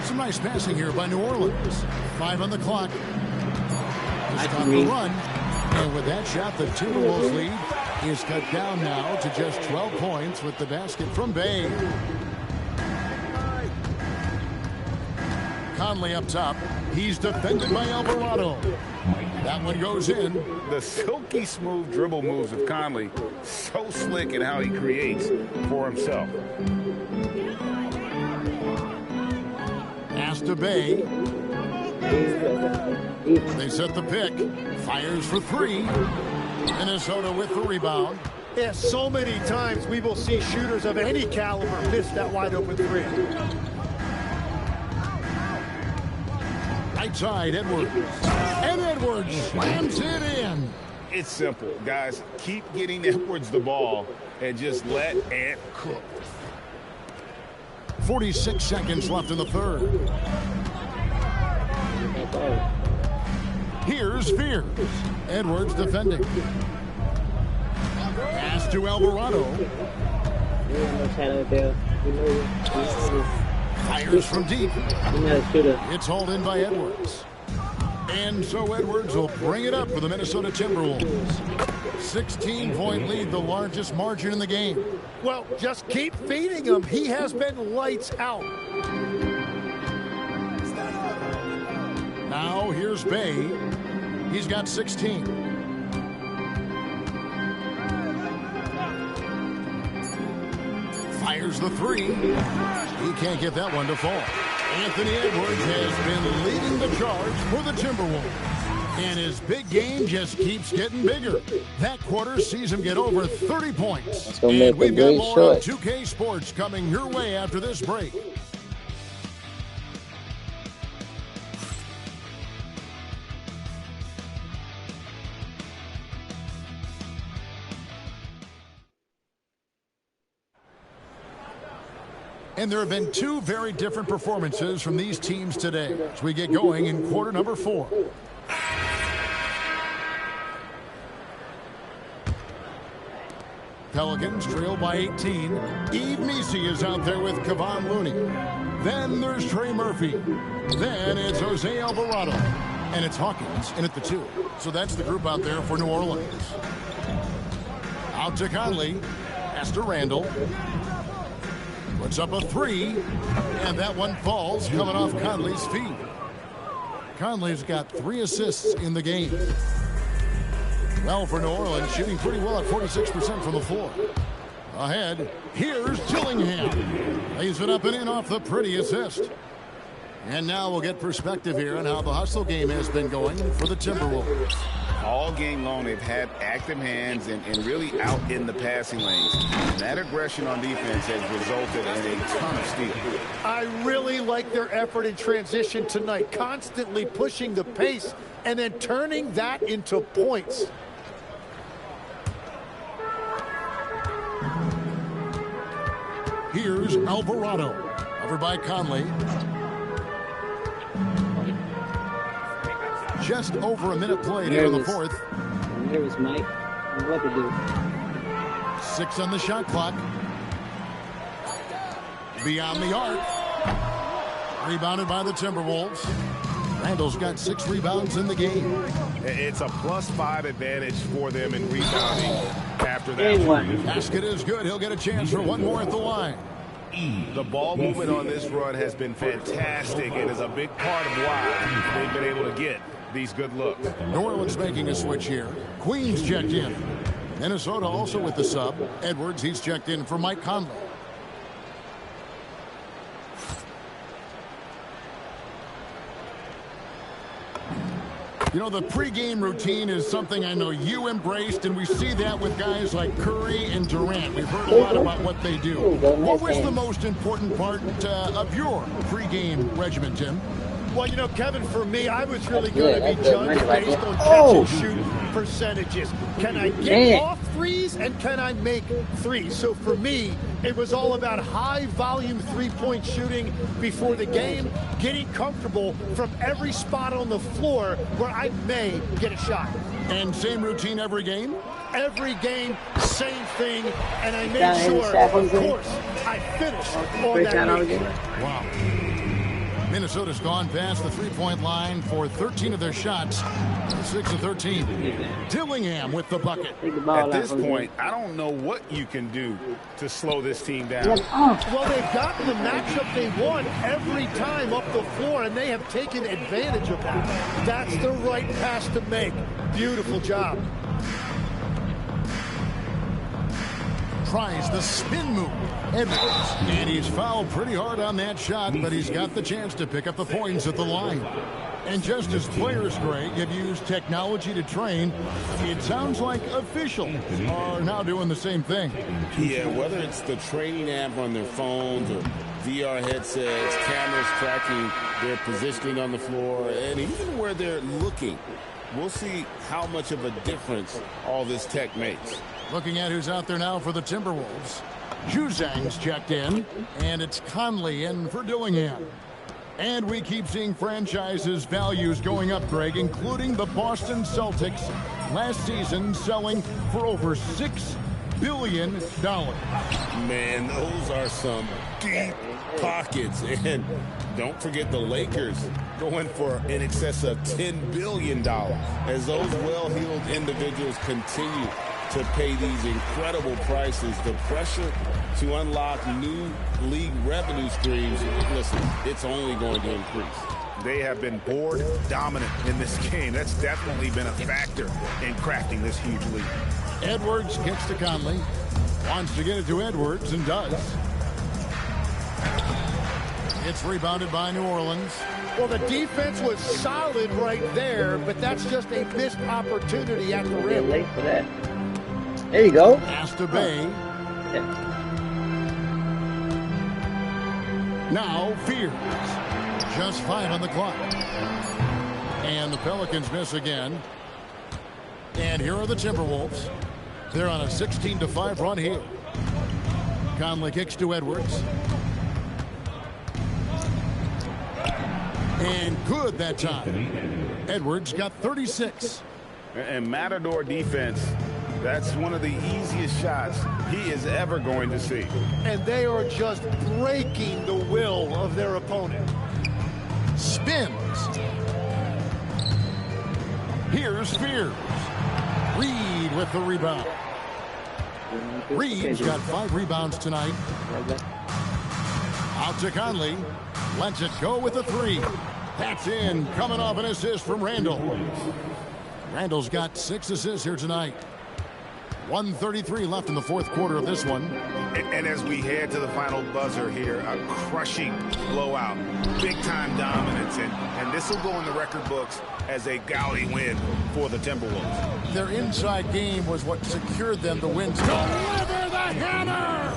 Some nice passing here by New Orleans. 5 on the clock. To stop the run. And with that shot, the Timberwolves lead is cut down now to just 12 points with the basket from Bay. Conley up top. He's defended by Alvarado. That one goes in. The silky smooth dribble moves of Conley, so slick in how he creates for himself. Pass to Bay. They set the pick. Fires for three. Minnesota with the rebound. Yeah, so many times we will see shooters of any caliber miss that wide open three. Right side, Edwards. And Edwards slams it in. It's simple, guys. Keep getting Edwards the ball and just let Ant cook. 46 seconds left in the third. Here's Fears. Edwards defending. Pass to Alvarado. Fires from deep. It's hauled in by Edwards. And so Edwards will bring it up for the Minnesota Timberwolves. 16-point lead, the largest margin in the game. Well, just keep feeding him. He has been lights out. Now here's Bay. He's got 16. Fires the three. He can't get that one to fall. Anthony Edwards has been leading the charge for the Timberwolves. And his big game just keeps getting bigger. That quarter sees him get over 30 points. And we've got more on 2K Sports coming your way after this break. And there have been two very different performances from these teams today as we get going in quarter number 4. Pelicans trail by 18. Yves Missi is out there with Kevon Looney. Then there's Trey Murphy. Then it's Jose Alvarado. And it's Hawkins in at the 2. So that's the group out there for New Orleans. Out to Conley. Pass to Randall. Puts up a 3, and that one falls coming off Conley's feet. Conley's got 3 assists in the game. Well, for New Orleans, shooting pretty well at 46% from the floor. Ahead, here's Gillingham. Lays it up and in off the pretty assist. And now we'll get perspective here on how the hustle game has been going for the Timberwolves. All game long, they've had active hands and really out in the passing lanes. And that aggression on defense has resulted in a ton of steals. I really like their effort in transition tonight, constantly pushing the pace and then turning that into points. Here's Alvarado. Over by Conley. Just over a minute played here in the fourth. Nervous, Mike. What to do? 6 on the shot clock. Beyond the arc. Rebounded by the Timberwolves. Randall's got 6 rebounds in the game. It's a +5 advantage for them in rebounding after that. Basket is good. He'll get a chance for one more at the line. The ball movement on this run has been fantastic and is a big part of why they've been able to get these good looks. New Orleans making a switch here. Queens checked in. Minnesota also with the sub. Edwards, he's checked in for Mike Conley. You know, the pregame routine is something I know you embraced, and we see that with guys like Curry and Durant. We've heard a lot about what they do. What was the most important part of your pregame regimen, Tim? Well, you know, Kevin, for me, I was really going to be judged based on catch and shoot percentages. Can I get off threes and can I make threes? So for me, it was all about high volume three-point shooting before the game, getting comfortable from every spot on the floor where I may get a shot. And same routine every game? Every game, same thing, and I made sure, of course, I finished on that week. Wow. Minnesota's gone past the three-point line for 13 of their shots. 6 of 13. Dillingham with the bucket. At this point, I don't know what you can do to slow this team down. Well, they've gotten the matchup they want every time up the floor, and they have taken advantage of that. That's the right pass to make. Beautiful job. Tries the spin move. Edwards. And he's fouled pretty hard on that shot, but he's got the chance to pick up the points at the line. And just as players, Greg, have used technology to train, it sounds like officials are now doing the same thing. Yeah, whether it's the training app on their phones or VR headsets, cameras tracking their positioning on the floor, and even where they're looking, we'll see how much of a difference all this tech makes. Looking at who's out there now for the Timberwolves. Juzang's checked in, and it's Conley in for Dillingham. And we keep seeing franchises' values going up, Greg, including the Boston Celtics last season selling for over $6 billion. Man, those are some deep pockets. And don't forget the Lakers going for in excess of $10 billion as those well-heeled individuals continue to pay these incredible prices. The pressure to unlock new league revenue streams, listen, it's only going to increase. They have been board dominant in this game. That's definitely been a factor in crafting this huge lead. Edwards gets to Conley. Wants to get it to Edwards and does. It's rebounded by New Orleans. Well, the defense was solid right there, but that's just a missed opportunity at the rim. Late for that. There you go. Pass to Bay. Now Fears. Just 5 on the clock. And the Pelicans miss again. And here are the Timberwolves. They're on a 16-5 run here. Conley kicks to Edwards. And good that time. Edwards got 36. And Matador defense, that's one of the easiest shots he is ever going to see. And they are just breaking the will of their opponent. Spins. Here's Fears. Reed with the rebound. Reed's got 5 rebounds tonight. Out to Conley. Lets it go with the 3. That's in. Coming off an assist from Randall. Randall's got 6 assists here tonight. 1:33 left in the fourth quarter of this one. And as we head to the final buzzer here, a crushing blowout, big-time dominance, and this will go in the record books as a gaudy win for the Timberwolves. Their inside game was what secured them the win. Deliver the hammer!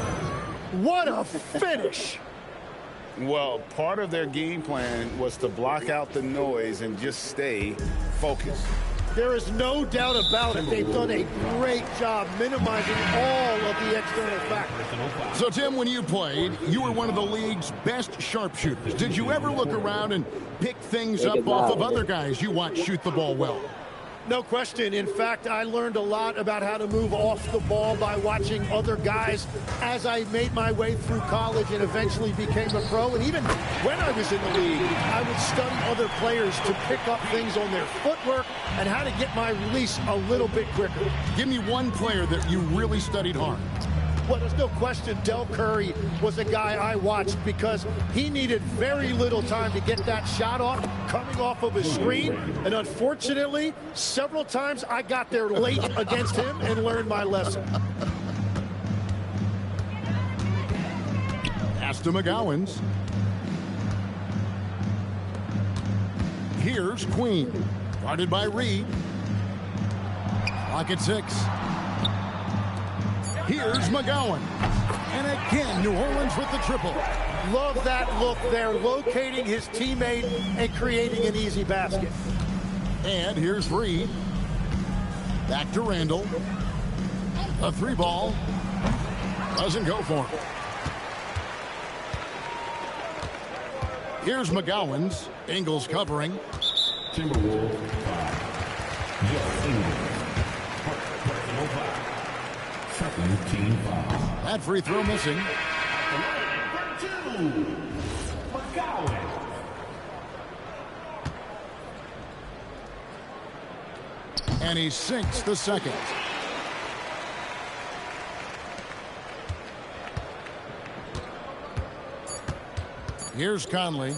What a finish! Well, part of their game plan was to block out the noise and just stay focused. There is no doubt about it. They've done a great job minimizing all of the external factors. So, Tim, when you played, you were one of the league's best sharpshooters. Did you ever look around and pick things up off of other guys you watch shoot the ball well? No question. In fact, I learned a lot about how to move off the ball by watching other guys as I made my way through college and eventually became a pro. And even when I was in the league, I would study other players to pick up things on their footwork and how to get my release a little bit quicker. Give me one player that you really studied hard. Well, there's no question Del Curry was a guy I watched because he needed very little time to get that shot off coming off of a screen. And unfortunately, several times I got there late against him and learned my lesson. Pass to McGowan's. Here's Queen. Guarded by Reed. Clock at 6. Here's McGowan. And again, New Orleans with the triple. Love that look there, locating his teammate and creating an easy basket. And here's Reed. Back to Randall. A 3-ball. Doesn't go for him. Here's McGowan's. Ingles covering. Timberwolves 5. That free throw missing. And he sinks the second. Here's Conley.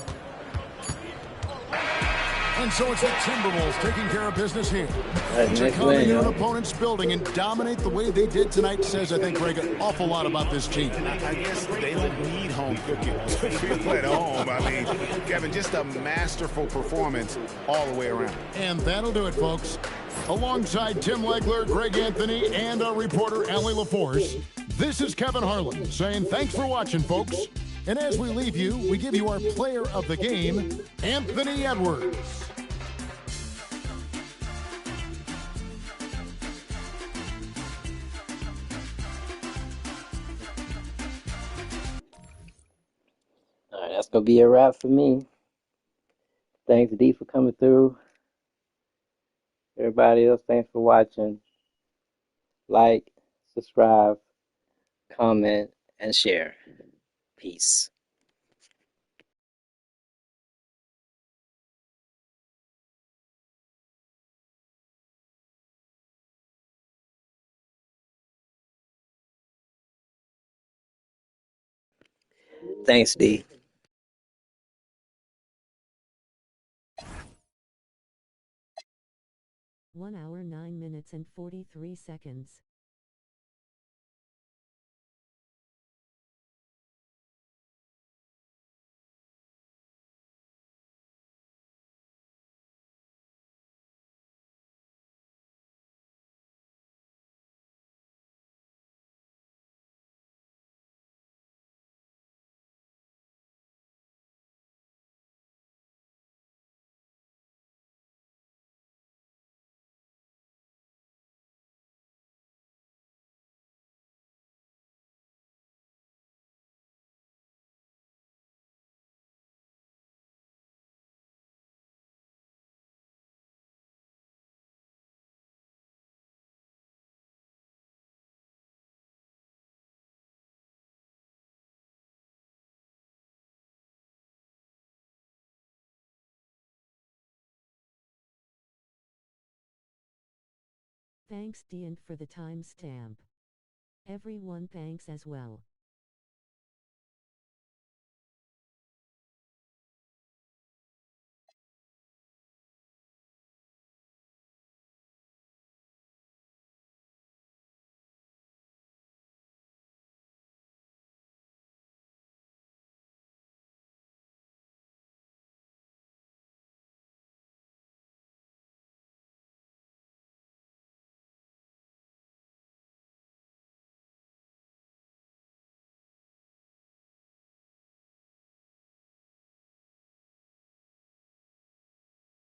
And so it's the Timberwolves taking care of business here. To come into an opponent's building and dominate the way they did tonight says, I think, Greg, an awful lot about this team. I guess they don't need home cooking to feel at home. I mean, Kevin, just a masterful performance all the way around. And that'll do it, folks. Alongside Tim Legler, Greg Anthony, and our reporter, Allie LaForce, this is Kevin Harlan saying thanks for watching, folks. And as we leave you, we give you our player of the game, Anthony Edwards. All right, that's going to be a wrap for me. Thanks, D, for coming through. Everybody else, thanks for watching. Like, subscribe, comment, and share. Peace. Thanks, D. 1 hour 9 minutes and 43 seconds. Thanks, Dean, for the timestamp. Everyone thanks as well.